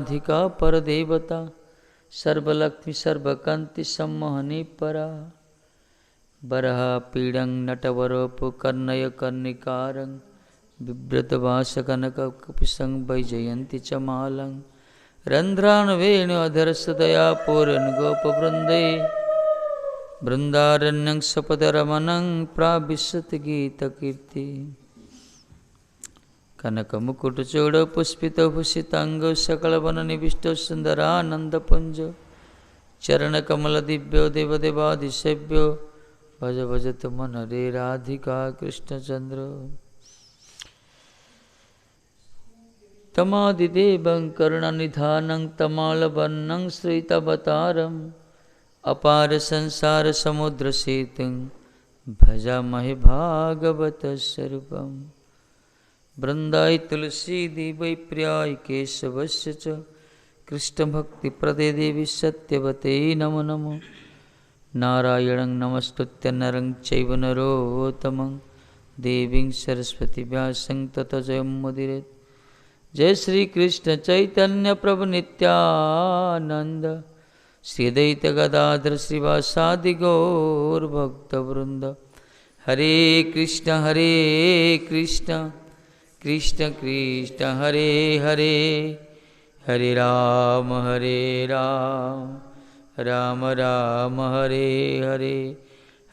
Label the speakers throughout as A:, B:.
A: राधिका परदेवता सर्वलक्ष्मी सर्वकांति सम्मोहनी परा बरहा पीडं नटवरोपु कर्णय कर्णिकारं बिभ्रतवासकनककुपिसं वैजयन्ति च मालं रन्ध्रान् वेणुअधरसदया पूरन् गोपवृन्दे बृन्दारण्यं सपदरमणं प्राविशति गीतकीर्ति कनकमुकुटचूडपुष्पितभूषिताङ्गौ सकलवननिविष्टौ सुन्दरानन्दपुञ्जौ चरणकमलदिव्यो देवदेवादिसेव्यो भज भजतु मन रे राधिका कृष्णचन्द्र तमादिदेवं करुणनिधानं तमालवर्णं श्रितवतारम् अपार संसार समुद्र सेतुं भजामहे भागवत स्वरूपम् वृन्दाय तुलसी देवै प्रियाय केशवस्य च कृष्णभक्तिप्रदे देवी सत्यवते नमो नमो नारायणं नमस्कृत्य नरं चैव नरोत्तमं देवीं सरस्वती व्यासं ततो जयमुदीरयेत् जय श्री कृष्ण चैतन्य प्रभु नित्यानंद श्री अद्वैत गदाधर श्रीवासादि गौर भक्तवृंद हरे कृष्ण कृष्ण कृष्ण हरे हरे हरे राम राम राम हरे हरे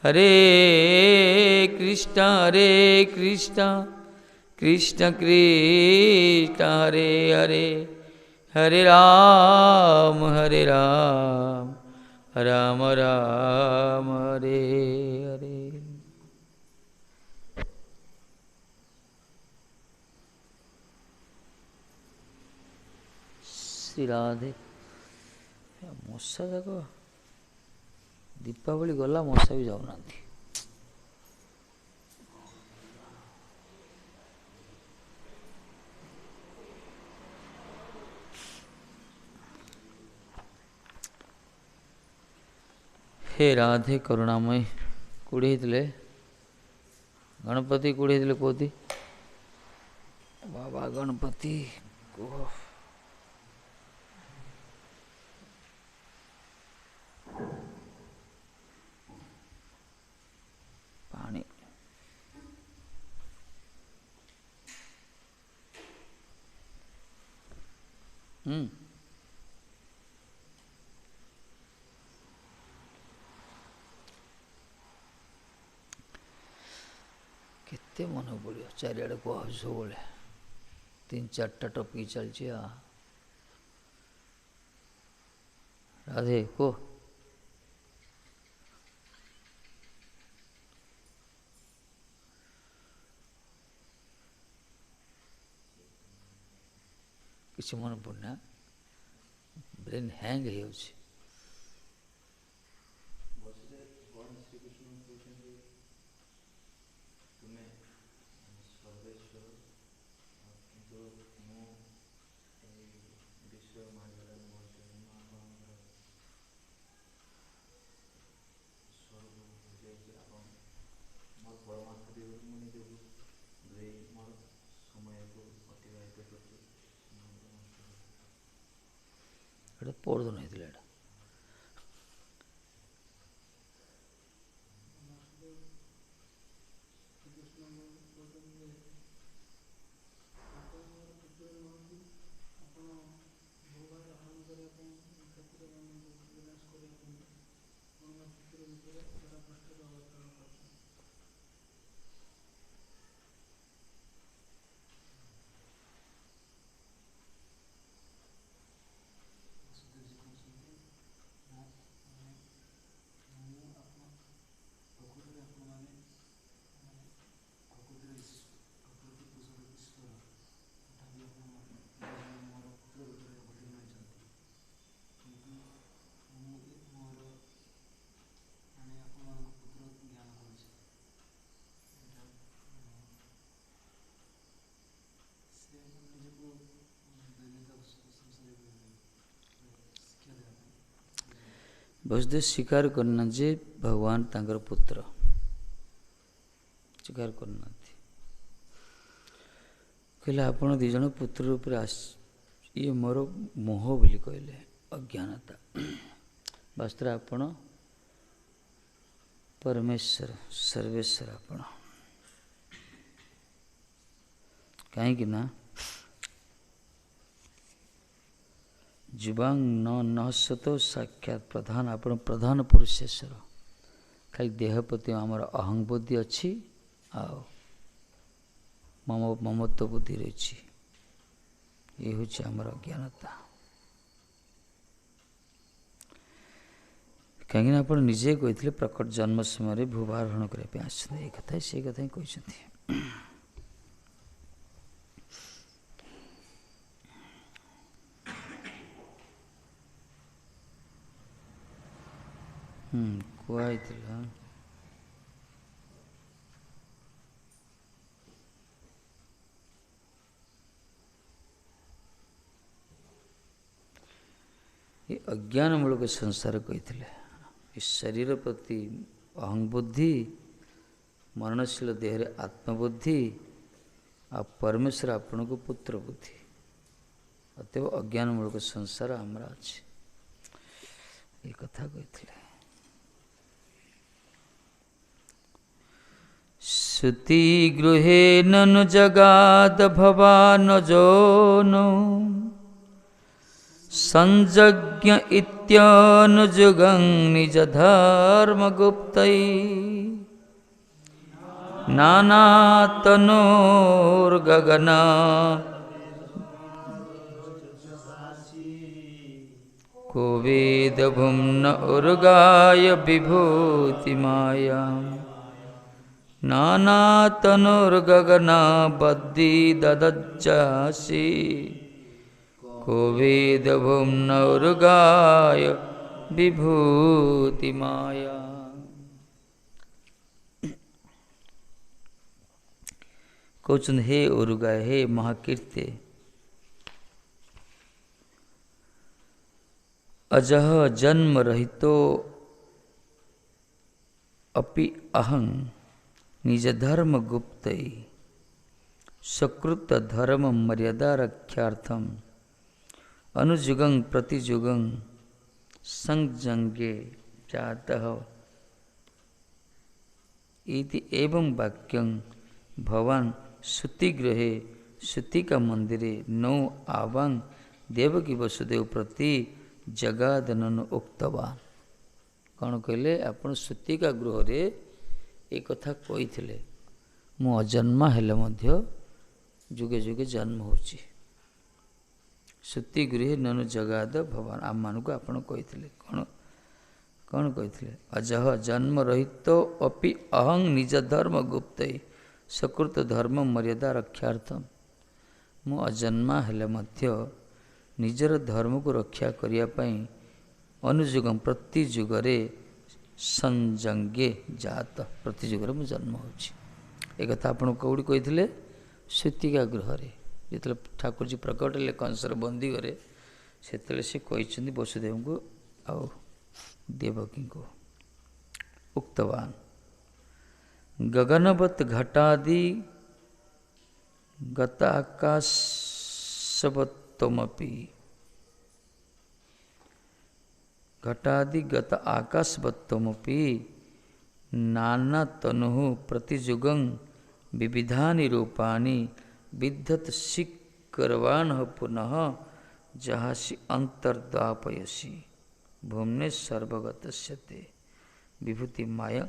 A: हरे कृष्ण कृष्ण कृष्ण हरे हरे हरे राम राम राम हरे हरे। श्री राधे मशा जाक दीपावली गला मशा भी जाऊना। हे राधे करुणामय कूड़ी गणपति कूड़ी कौती बाबा गणपति कह पानी केते मन पड़ो चारिड़े कह सब 3-4टा टपिक चलती राधे को किसी मन पड़ना ब्रेन हैंग हो पढ़ो नहीं थी वसुदेव स्वीकार करना जे भगवान तांकर पुत्र स्वीकार करना कहले आपण 2 जन पुत्र रूप ये मोर मोह बोली कहले अज्ञानता। वास्तव आपण परमेश्वर सर्वेश्वर आपण कहीं ना जीवांग न सतो साक्षात प्रधान आपण प्रधान पुरुषेश्वर खाली देह प्रति आमर अहं बुद्धि अच्छी आओ ममत्व बुद्धि रही ये हूँ आमर अज्ञानता। कहीं आप निजे कही प्रकट जन्म समय भूभारण करने आए कथा से कथा ही कहते कहई ये अज्ञान मूलक संसार कही इस शरीर प्रति अहं बुद्धि मरणशील देह आत्मबुद्धि आ परमेश्वर आपण को पुत्र बुद्धि अतएव अज्ञान मूलक संसार आमर अच्छे ये कथा कही। श्रुति गृहे ननु जगाद भवान जोनो संजज्ञ इत्यनुजुगं निज धर्म गुप्तै नानातनोर्गगना को वेद भुम्न उर्गाय विभूति माया नानातनोर्गगना बद्धि ददज्जासि को वेद भुम्न उर्गाय विभूति माया। कहते हे उर्गाय हे महाकीर्ते अजह जन्म रहितो अपि अहं निज धर्म गुप्तै सकृत धर्म मर्यादा रक्षार्थम अनुजुगं प्रतिजुगं संजंगे जातः इति एवं वाक्यं भवान श्रुतिगृहे श्रुतिका मंदिरे नौ आवां देवकी वसुदेव प्रति जगादनन उक्तवान। कौन कहले आपण श्रुतिका गृह रे एक कथा कही मु अजन्मा हेले मध्य जुगे जुगे जन्म होची श्रुति गृह ननु जगाद भवान आम मान को आपण कही कौन कौन कही अजह जन्म रहित अपि अहं निज धर्म गुप्त सकृत धर्म मर्यादा रक्षार्थम मु अजन्मा हेले मध्य निजर धर्म को रक्षा करिया पई अनुजुगम प्रति जुगरे संजंगे जात प्रति जुगरे मु जन्म होची एक कथा आपण कौड़ी कही श्रुतिका गृह रे जिते ठाकुर जी प्रकट ले कंसर बंदी करे से कहते वसुदेव को आउ देवकी को उक्तवान गगनवत घटादि गताकाशवत्तमपि घटादि गत आकाशवत्तमपि नाना तनुः प्रतिजुगं विविधानि रूपाणि विद्धत शिकरवान पुनः जहासी अंतर्दापयसी भूमने सर्वगतस्यते विभूति माया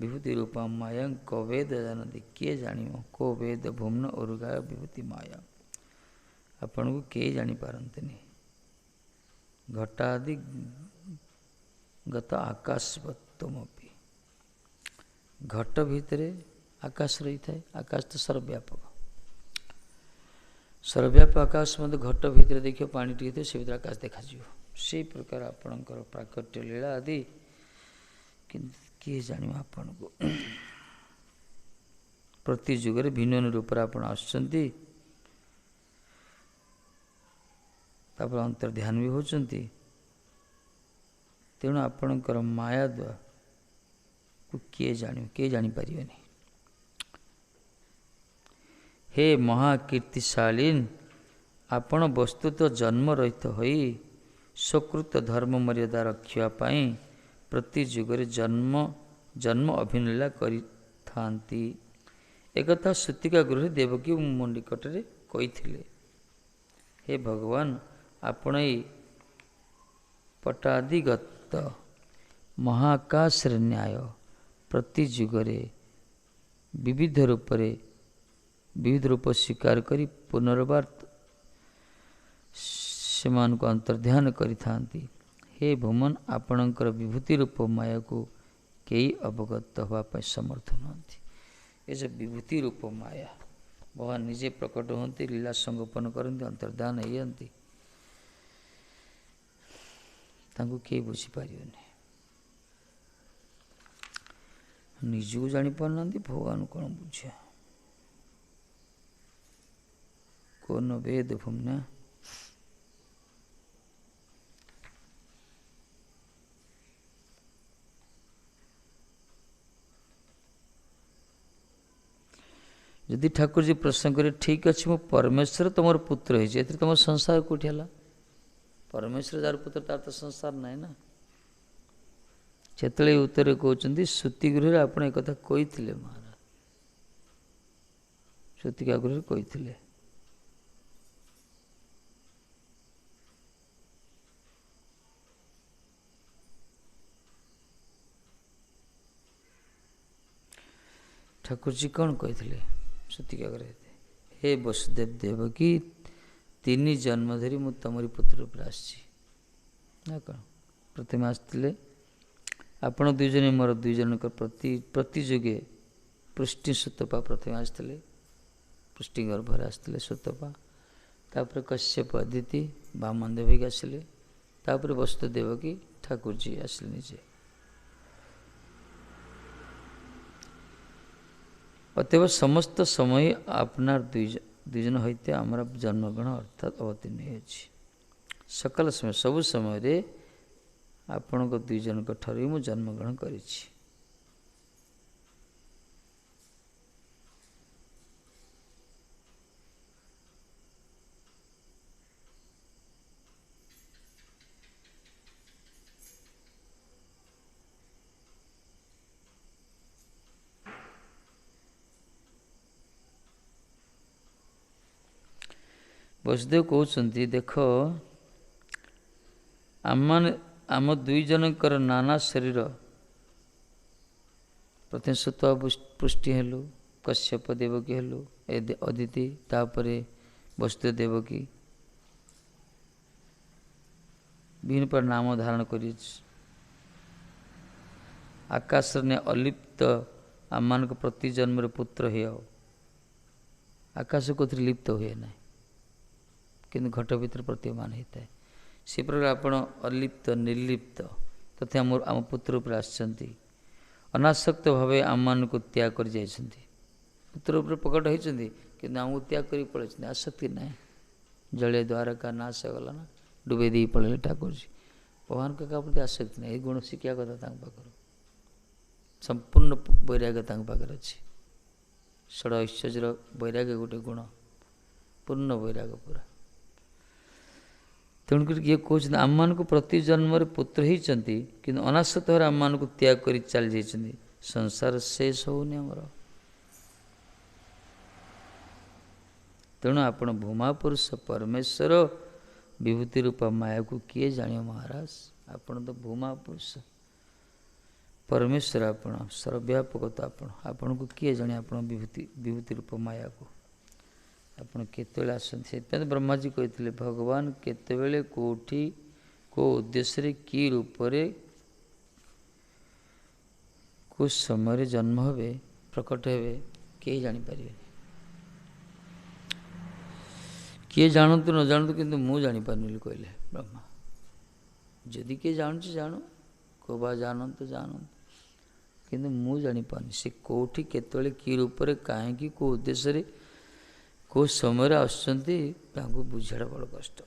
A: विभूति रूपा माया को वेद जानती किए जानियो को वेद भूमन उर्गाय विभूति माया आपण को किए जानी पारंतनी घटादि गत आकाशवत्तमपि घट भितरे आकाश रही था आकाश तो सर्वव्यापक सर्वव्यापक आकाश मध्य घट भितर देखियो पानी टे से भीतर आकाश देखा से प्रकार आपणकर प्राकट्य लीला आदि किए जान आपण को प्रति जुगरे भिन्न रूप आप आपर अंतर ध्यान भी होती तेणु आपणकर माया द्वारा किए जापर हे महाकीर्तिशालीन ଆପଣ ବସ୍ତୁତଃ ଜନ୍ମ ରହିତ ହୋଇ ସ୍ୱକୃତ ଧର୍ମ ମର୍ଯ୍ୟାଦା ରଖିବା ପାଇଁ ପ୍ରତି ଯୁଗରେ ଜନ୍ମ ଅଭିନୀଳା କରିଥାନ୍ତି। ଏକଥା ସୂତିକା ଗୃହରେ ଦେବକୀ ମୋ ନିକଟରେ କହିଥିଲେ। ହେ ଭଗବାନ, ଆପଣ ଏଇ ପଟାଦିଗତ ମହାକାଶର ନ୍ୟାୟ ପ୍ରତି ଯୁଗରେ ବିବିଧ ରୂପ ସ୍ୱୀକାର କରି ପୁନର୍ବାର ସେମାନଙ୍କୁ ଅନ୍ତର୍ଧ୍ୟାନ କରିଥାନ୍ତି। ହେ ଭୂମନ, ଆପଣଙ୍କର ବିଭୂତି ରୂପ ମାୟାକୁ କେହି ଅବଗତ ହେବା ପାଇଁ ସମର୍ଥ ନୁହନ୍ତି। ଏ ଯେ ବିଭୂତି ରୂପ ମାୟା, ଭଗବାନ ନିଜେ ପ୍ରକଟ ହୁଅନ୍ତି, ଲୀଳା ସଂଗୋପନ କରନ୍ତି, ଅନ୍ତର୍ଧ୍ୟାନ ହେଇଯାନ୍ତି, ତାଙ୍କୁ କେହି ବୁଝିପାରିବେନି। ନିଜକୁ ଜାଣିପାରୁନାହାନ୍ତି, ଭଗବାନ କ'ଣ ବୁଝିବା। କୋନ ବେଦ ଭୂମ୍ନା ଯଦି ଠାକୁରଜୀ ପ୍ରଶ୍ନ କରିବେ, ଠିକ୍ ଅଛି, ମୁଁ ପରମେଶ୍ୱର ତୁମର ପୁତ୍ର ହେଇଛି, ଏଥିରେ ତୁମର ସଂସାର କେଉଁଠି ହେଲା? ପରମେଶ୍ୱର ଯାହାର ପୁତ୍ର ତାର ତ ସଂସାର ନାହିଁ ନା। ସେତେବେଳେ ଉତ୍ତରରେ କହୁଛନ୍ତି, ସୂତି ଗୃହରେ ଆପଣ ଏକଥା କହିଥିଲେ ମହାରାଜ, ସୂତିକା ଗୃହରେ କହିଥିଲେ। ଠାକୁରଜୀ କ'ଣ କହିଥିଲେ ସୂତିକା ଗୃହରେ? ହେ ବସୁଦେବ ଦେବକୀ, 3 ଜନ୍ମ ଧରି ମୁଁ ତମରି ପୁତ୍ର ରୂପରେ ଆସିଛି। ନା କ'ଣ? ପ୍ରଥମେ ଆସିଥିଲେ ଆପଣ 2 ଜଣ, ମୋର 2 ଜଣଙ୍କ ପ୍ରତି ଯୁଗେ ପୃଷ୍ଟି ସୁତପା ପ୍ରଥମେ ଆସିଥିଲେ, ପୃଷ୍ଟି ଗର୍ଭରେ ଆସିଥିଲେ ସୁତପା, ତାପରେ କଶ୍ୟପ ଅଦିତି ବାମନ ଦେବକୀ ଆସିଲେ, ତାପରେ ବସୁଦେବ ଦେବକୀ ଠାକୁରଜୀ ଆସିଲେ ନିଜେ। ଅତଏବ ସମସ୍ତ ସମୟ আপনার 2 ଜଣ হইতে ଆମର ଜନ୍ମଗ୍ରହଣ ଅର୍ଥାତ୍ ଅବତୀର୍ଣ୍ଣ ହୋଇଅଛି। ସକଳ ସମୟ, ସବୁ ସମୟରେ ଆପଣଙ୍କ 2 ଜଣଙ୍କ ଠାରୁ ହିଁ ମୁଁ ଜନ୍ମଗ୍ରହଣ କରିଛି। ବସୁଦେବ କହୁଛନ୍ତି, ଦେଖ, ଆମ 2 ଜଣଙ୍କର ନାନା ଶରୀର। ପ୍ରଥମେ ସୁତ ପୃଷ୍ଟି ହେଲୁ, କଶ୍ୟପ ଦେବକୀ ହେଲୁ, ଅଦିତି, ତାପରେ ବସୁଦେବ ଦେବକୀ ବିଭିନ୍ନ ପ୍ରକାର ନାମ ଧାରଣ କରିଛି। ଆକାଶରେ ଅଲିପ୍ତ ଆମମାନଙ୍କ ପ୍ରତି ଜନ୍ମରେ ପୁତ୍ର ହେଉ। ଆକାଶ କୋଉଥିରେ ଲିପ୍ତ ହୁଏ ନାହିଁ, କିନ୍ତୁ ଘଟ ଭିତରେ ପ୍ରତୀୟମାନ ହେଇଥାଏ। ସେ ପ୍ରକାର ଆପଣ ଅଲିପ୍ତ ନିର୍ଲିପ୍ତ ତଥା ଆମ ପୁତ୍ର ଉପରେ ଆସିଛନ୍ତି। ଅନାସକ୍ତ ଭାବେ ଆମମାନଙ୍କୁ ତ୍ୟାଗ କରି ଯାଇଛନ୍ତି। ପୁତ୍ର ଉପରେ ପ୍ରକଟ ହେଇଛନ୍ତି, କିନ୍ତୁ ଆମକୁ ତ୍ୟାଗ କରି ପଳାଇଛନ୍ତି। ଆସକ୍ତି ନାହିଁ। ଜଳୀୟ ଦ୍ୱାରକା ନାଶ ଗଲା ନା, ଡୁବେଇ ଦେଇ ପଳେଇଲେ ଠାକୁରଜୀ। ଭଗବାନଙ୍କ କାହା ପ୍ରତି ଆସକ୍ତି ନାହିଁ। ଏଇ ଗୁଣ ଶିଖିବା କଥା ତାଙ୍କ ପାଖରୁ। ସମ୍ପୂର୍ଣ୍ଣ ବୈରାଗ୍ୟ ତାଙ୍କ ପାଖରେ ଅଛି। ଷଡ଼ ଐଶ୍ୱର୍ଯ୍ୟର ବୈରାଗ୍ୟ ଗୋଟେ ଗୁଣ, ପୂର୍ଣ୍ଣ ବୈରାଗ୍ୟ ପୁରା। ତେଣୁକରି କିଏ କହୁଛନ୍ତି, ଆମମାନଙ୍କୁ ପ୍ରତି ଜନ୍ମରେ ପୁତ୍ର ହେଇଛନ୍ତି, କିନ୍ତୁ ଅନାସକ୍ତ ଭାବରେ ଆମମାନଙ୍କୁ ତ୍ୟାଗ କରି ଚାଲି ଯାଇଛନ୍ତି। ସଂସାର ଶେଷ ହେଉନି ଆମର। ତେଣୁ ଆପଣ ଭୂମା ପୁରୁଷ ପରମେଶ୍ୱର ବିଭୂତି ରୂପା ମାୟାକୁ କିଏ ଜାଣିବ ମହାରାଜ? ଆପଣ ତ ଭୂମା ପୁରୁଷ ପରମେଶ୍ୱର, ଆପଣ ସର୍ବବ୍ୟାପକ ତ ଆପଣଙ୍କୁ କିଏ ଜାଣେ? ଆପଣ ବିଭୂତି ରୂପ ମାୟାକୁ ଆପଣ କେତେବେଳେ ଆସନ୍ତି? ସେଥିପାଇଁ ବ୍ରହ୍ମାଜୀ କହିଥିଲେ, ଭଗବାନ କେତେବେଳେ କେଉଁଠି କେଉଁ ଉଦ୍ଦେଶ୍ୟରେ କି ରୂପରେ କେଉଁ ସମୟରେ ଜନ୍ମ ହେବେ, ପ୍ରକଟ ହେବେ, କେହି ଜାଣିପାରିବେନି। କିଏ ଜାଣନ୍ତୁ ନ ଜାଣନ୍ତୁ, କିନ୍ତୁ ମୁଁ ଜାଣିପାରୁନି ବୋଲି କହିଲେ ବ୍ରହ୍ମା। ଯଦି କିଏ ଜାଣୁଛି ଜାଣୁ, କେଉଁ ବା ଜାଣନ୍ତୁ, କିନ୍ତୁ ମୁଁ ଜାଣିପାରୁନି ସେ କେଉଁଠି କେତେବେଳେ କି ରୂପରେ କାହିଁକି କେଉଁ ଉଦ୍ଦେଶ୍ୟରେ କେଉଁ ସମୟରେ ଆସୁଛନ୍ତି, ତାଙ୍କୁ ବୁଝିବାଟା ବଡ଼ କଷ୍ଟ।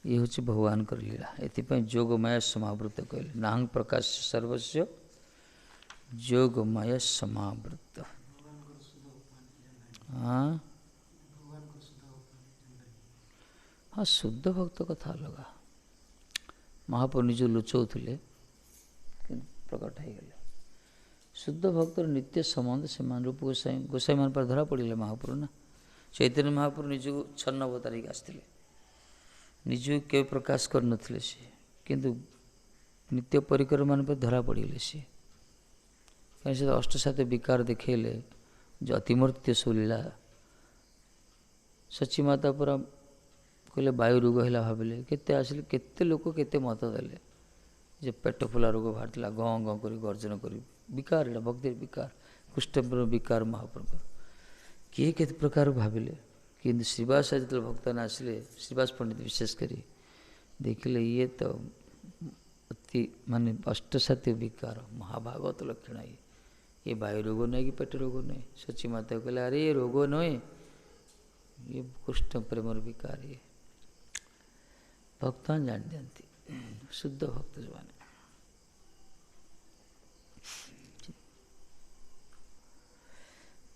A: ଇଏ ହେଉଛି ଭଗବାନଙ୍କର ଲୀଳା। ଏଥିପାଇଁ ଯୋଗ ମାୟା ସମାବୃତ କହିଲେ, ନାହଂ ପ୍ରକାଶ ସର୍ବସ୍ୟ ଯୋଗ ମାୟା ସମାବୃତ। ହଁ ହଁ, ଶୁଦ୍ଧ ଭକ୍ତ କଥା ଅଲଗା। ମହାପ୍ରଭୁ ନିଜକୁ ଲୁଚଉଥିଲେ କିନ୍ତୁ ପ୍ରକଟ ହେଇଗଲେ। ଶୁଦ୍ଧ ଭକ୍ତର ନିତ୍ୟ ସମ୍ବନ୍ଧ ସେମାନେ ରୂପ ଗୋସାଇଁମାନ ପରେ ଧରା ପଡ଼ିଲେ ମହାପ୍ରଭୁ ନା। ଚୈତନ୍ୟ ମହାପ୍ରଭୁ ନିଜକୁ ଛନ୍ନ ଅବତାରିକି ଆସିଥିଲେ, ନିଜକୁ କେବେ ପ୍ରକାଶ କରିନଥିଲେ ସିଏ, କିନ୍ତୁ ନିତ୍ୟ ପରିକର ମାନ ପରେ ଧରା ପଡ଼ିଗଲେ ସିଏ। କାହିଁକି ସେ ଅଷ୍ଟସାତ ବିକାର ଦେଖେଇଲେ ଯେ ଅତିମୂର୍ତ୍ତି ସବୁ ଲୀଳା। ସଚୀ ମାତା ପୁରା କହିଲେ ବାୟୁ ରୋଗ ହେଲା, ଭାବିଲେ କେତେ ଆସିଲେ, କେତେ ଲୋକ କେତେ ମତ ଦେଲେ ଯେ ପେଟ ଫୁଲା ରୋଗ ବାହାରିଥିଲା, ଗଁ ଗଁ କରି ଗର୍ଜନ କରି ବିକାର, ଏଇଟା ଭକ୍ତିର ବିକାର, କୃଷ୍ଣଙ୍କର ବିକାର ମହାପ୍ରଭୁ। କିଏ କେତେ ପ୍ରକାର ଭାବିଲେ, କିନ୍ତୁ ଶ୍ରୀବାସ ଯେତେବେଳେ ଭକ୍ତମାନେ ଆସିଲେ, ଶ୍ରୀବାସ ପଣ୍ଡିତ ବିଶେଷ କରି ଦେଖିଲେ ଇଏ ତ ଅତି ମାନେ ଅଷ୍ଟସାତ୍ୟ ବିକାର ମହାଭାଗବତ ଲକ୍ଷଣ, ଇଏ ବାୟୁ ରୋଗ ନୁହେଁ କି ପେଟ ରୋଗ ନୁହେଁ। ସଚୀ ମାତା କହିଲେ ଆରେ ଏ ରୋଗ ନୁହେଁ, ଇଏ କୃଷ୍ଣ ପ୍ରେମର ବିକାର। ଇଏ ଭକ୍ତମାନେ ଜାଣି ଦିଅନ୍ତି, ଶୁଦ୍ଧ ଭକ୍ତ ଯେଉଁମାନେ।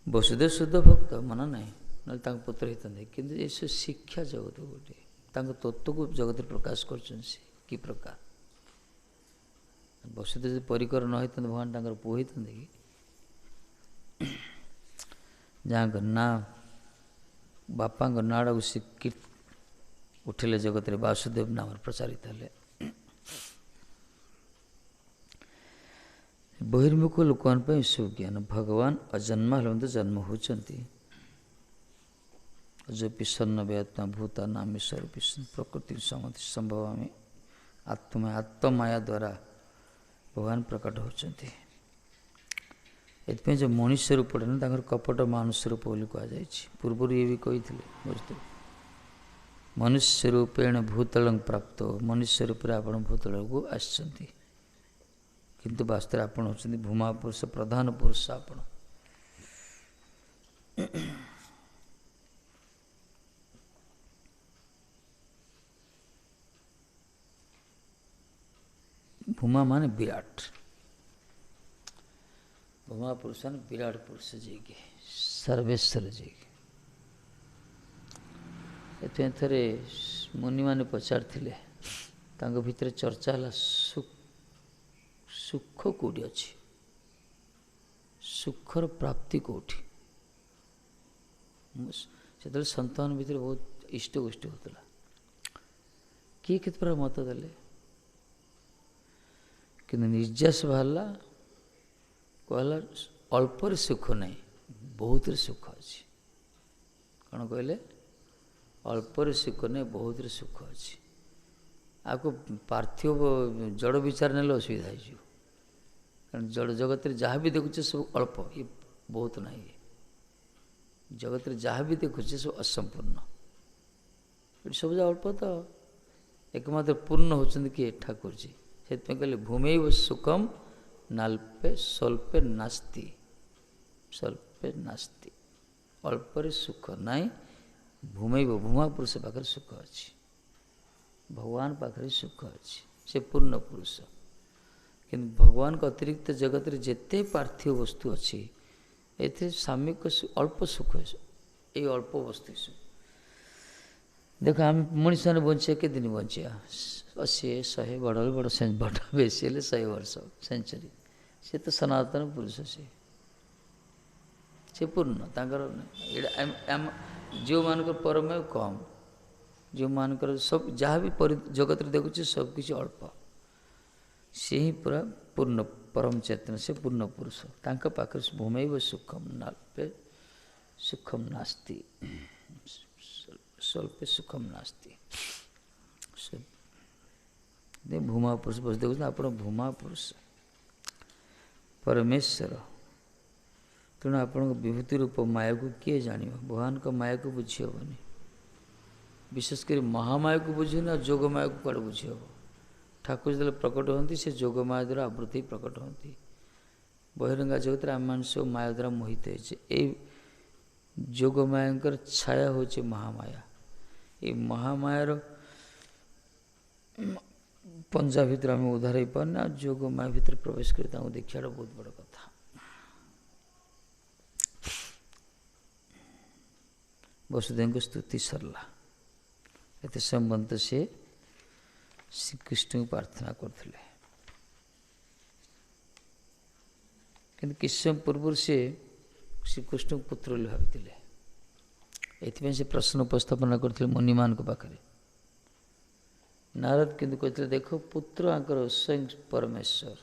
A: ବସୁଦେବ ଶୁଦ୍ଧ ଭକ୍ତ ମନ ନାହିଁ, ନହେଲେ ତାଙ୍କ ପୁତ୍ର ହେଇଥାନ୍ତେ। କିନ୍ତୁ ଏସବୁ ଶିକ୍ଷା ଜଗତ ଗୋଟେ, ତାଙ୍କ ତତ୍ତ୍ୱକୁ ଜଗତରେ ପ୍ରକାଶ କରୁଛନ୍ତି। ସେ କି ପ୍ରକାର ବସୁଦେବ ଯଦି ପରିକର ନ ହେଇଥାନ୍ତେ, ଭଗବାନ ତାଙ୍କର ପୁଅ ହେଇଥାନ୍ତେ କି? ଯାହାଙ୍କ ନାଁ ବାପାଙ୍କ ନାଁଟାକୁ ସେ ଉଠିଲେ ଜଗତରେ, ବାସୁଦେବ ନାମରେ ପ୍ରଚାରିତ ହେଲେ। ବହିର୍ମୁଖ ଲୋକମାନଙ୍କ ପାଇଁ ସୁଜ୍ଞାନ। ଭଗବାନ ଅଜନ୍ମ ହେଲେ ମଧ୍ୟ ଜନ୍ମ ହେଉଛନ୍ତି। ଅଜପି ସନ୍ନ ବେଆତ୍ମା ଭୂତା ନାମୀ ସ୍ୱରୂପୀ ପ୍ରକୃତି ସମତି ସମ୍ଭବ ଆମେ ଆତ୍ମମାୟା ଦ୍ୱାରା ଭଗବାନ ପ୍ରକଟ ହେଉଛନ୍ତି। ଏଥିପାଇଁ ଯେଉଁ ମନୁଷ୍ୟ ରୂପଟା ନା, ତାଙ୍କର କପଟ ମାନୁଷ୍ୟ ରୂପ ବୋଲି କୁହାଯାଇଛି। ପୂର୍ବରୁ ଇଏ ବି କହିଥିଲେ, ବୁଝିଥିଲେ, ମନୁଷ୍ୟ ରୂପେଣ ଭୂତଳଂ ପ୍ରାପ୍ତ, ମନୁଷ୍ୟ ରୂପରେ ଆପଣ ଭୂତଳକୁ ଆସିଛନ୍ତି, କିନ୍ତୁ ବାସ୍ତବରେ ଆପଣ ହେଉଛନ୍ତି ଭୂମା ପୁରୁଷ, ପ୍ରଧାନ ପୁରୁଷ ଆପଣ। ଭୂମା ମାନେ ବିରାଟ, ଭୂମା ପୁରୁଷ ମାନେ ବିରାଟ ପୁରୁଷ ଯିଏକି ସର୍ବେଶ୍ୱର ଯିଏକି। ଏଥିପାଇଁ ଥରେ ମୁନିମାନେ ପଚାରିଥିଲେ, ତାଙ୍କ ଭିତରେ ଚର୍ଚ୍ଚା ହେଲା ସୁଖ କେଉଁଠି ଅଛି, ସୁଖର ପ୍ରାପ୍ତି କେଉଁଠି। ସେତେବେଳେ ସନ୍ତାନ ଭିତରେ ବହୁତ ଇଷ୍ଟ ଗୋଷ୍ଠୀ ହେଉଥିଲା। କିଏ କେତେ ପ୍ରକାର ମତ ଦେଲେ, କିନ୍ତୁ ନିର୍ଯାସ ବାହାରିଲା, କହିଲା ଅଳ୍ପରେ ସୁଖ ନାହିଁ, ବହୁତରେ ସୁଖ ଅଛି। କ'ଣ କହିଲେ? ଅଳ୍ପରେ ସୁଖ ନାହିଁ, ବହୁତରେ ସୁଖ ଅଛି। ଆକୁ ପାର୍ଥିବ ଜଡ଼ ବିଚାର ନେଲେ ଅସୁବିଧା ହେଇଯିବ। କାରଣ ଜଡ଼ ଜଗତରେ ଯାହା ବି ଦେଖୁଛେ ସବୁ ଅଳ୍ପ, ଇଏ ବହୁତ ନାହିଁ। ଜଗତରେ ଯାହା ବି ଦେଖୁଛେ ସବୁ ଅସମ୍ପୂର୍ଣ୍ଣ, ଏଠି ସବୁ ଅଳ୍ପ। ତ ଏକମାତ୍ର ପୂର୍ଣ୍ଣ ହେଉଛନ୍ତି କିଏ? ଠାକୁରଜୀ। ସେଥିପାଇଁ କହିଲେ ଭୂମେଇବ ସୁଖମ ନାଲ୍ପେ ସ୍ୱଳ୍ପେ ନାସ୍ତି, ସ୍ୱଳ୍ପେ ନାସ୍ତି, ଅଳ୍ପରେ ସୁଖ ନାହିଁ। ଭୂମେଇବ, ଭୂମା ପୁରୁଷ ପାଖରେ ସୁଖ ଅଛି, ଭଗବାନ ପାଖରେ ସୁଖ ଅଛି, ସେ ପୂର୍ଣ୍ଣ ପୁରୁଷ। କିନ୍ତୁ ଭଗବାନଙ୍କ ଅତିରିକ୍ତ ଜଗତରେ ଯେତେ ପାର୍ଥିବ ବସ୍ତୁ ଅଛି, ଏଥିରେ ସାମିକ ଅଳ୍ପ ସୁଖ, ଏଇ ଅଳ୍ପ ବସ୍ତୁ। ଦେଖ ଆମେ ମଣିଷମାନେ ବଞ୍ଚିବା କେତେ ଦିନ ବଞ୍ଚିବା? 80, 100, ବଡ଼ ହେଲେ ବଡ଼ ବେଶୀ ହେଲେ 100 ବର୍ଷ, ସେଞ୍ଚୁରୀ। ସେ ତ ସନାତନ ପୁରୁଷ, ସେ ପୂର୍ଣ୍ଣ। ତାଙ୍କର ଯେଉଁମାନଙ୍କର ପରମାୟୁ କମ୍, ଯେଉଁମାନଙ୍କର ସବୁ ଯାହା ବି ଜଗତରେ ଦେଖୁଛି ସବୁକିଛି ଅଳ୍ପ, ସେ ହିଁ ପୁରା ପୂର୍ଣ୍ଣ ପରମ ଚେତନ, ସେ ପୂର୍ଣ୍ଣ ପୁରୁଷ। ତାଙ୍କ ପାଖରେ ଭୂମେଇବ ସୁଖମ ନାଲ୍ପେ ସୁଖମ ନାସ୍ତି, ସ୍ୱଳ୍ପେ ସୁଖମ ନାସ୍ତି। ଭୂମା ପୁରୁଷ ବସି ଦେଖୁଛନ୍ତି, ଆପଣ ଭୂମା ପୁରୁଷ ପରମେଶ୍ୱର। ତେଣୁ ଆପଣଙ୍କ ବିଭୂତି ରୂପ ମାୟାକୁ କିଏ ଜାଣିବ? ଭଗବାନଙ୍କ ମାୟାକୁ ବୁଝି ହେବନି। ବିଶେଷ କରି ମହାମାୟାକୁ ବୁଝିବନି, ଆଉ ଯୋଗ ମାୟାକୁ କୁଆଡ଼େ ବୁଝି ହେବ? ଠାକୁର ଯେତେବେଳେ ପ୍ରକଟ ହୁଅନ୍ତି, ସେ ଯୋଗ ମାୟା ଦ୍ୱାରା ଆବୃତ୍ତି ହେଇ ପ୍ରକଟ ହୁଅନ୍ତି। ବହିରଙ୍ଗା ଜଗତରେ ଆମମାନେ ସବୁ ମାୟା ଦ୍ୱାରା ମୋହିତ ହେଇଛେ। ଏଇ ଯୋଗ ମାୟାଙ୍କର ଛାୟା ହେଉଛି ମହାମାୟା। ଏଇ ମହାମାୟାର ପଞ୍ଜା ଭିତରେ ଆମେ ଉଦ୍ଧାର ହେଇପାରୁନି, ଆଉ ଯୋଗ ମାୟା ଭିତରେ ପ୍ରବେଶ କରି ତାଙ୍କୁ ଦେଖିବାଟା ବହୁତ ବଡ଼ କଥା। ବସୁଦେବଙ୍କ ସ୍ତୁତି ସରିଲା। ଏତେ ସମ୍ବନ୍ଧ ସେ ଶ୍ରୀକୃଷ୍ଣଙ୍କୁ ପ୍ରାର୍ଥନା କରୁଥିଲେ। କିନ୍ତୁ କିଛି ସମୟ ପୂର୍ବରୁ ସେ ଶ୍ରୀକୃଷ୍ଣଙ୍କୁ ପୁତ୍ର ବୋଲି ଭାବିଥିଲେ। ଏଥିପାଇଁ ସେ ପ୍ରଶ୍ନ ଉପସ୍ଥାପନ କରିଥିଲେ ମୁନିମାନଙ୍କ ପାଖରେ। ନାରଦ କିନ୍ତୁ କହିଥିଲେ ଦେଖ ପୁତ୍ର ଆଙ୍କର ସ୍ୱୟଂ ପରମେଶ୍ୱର,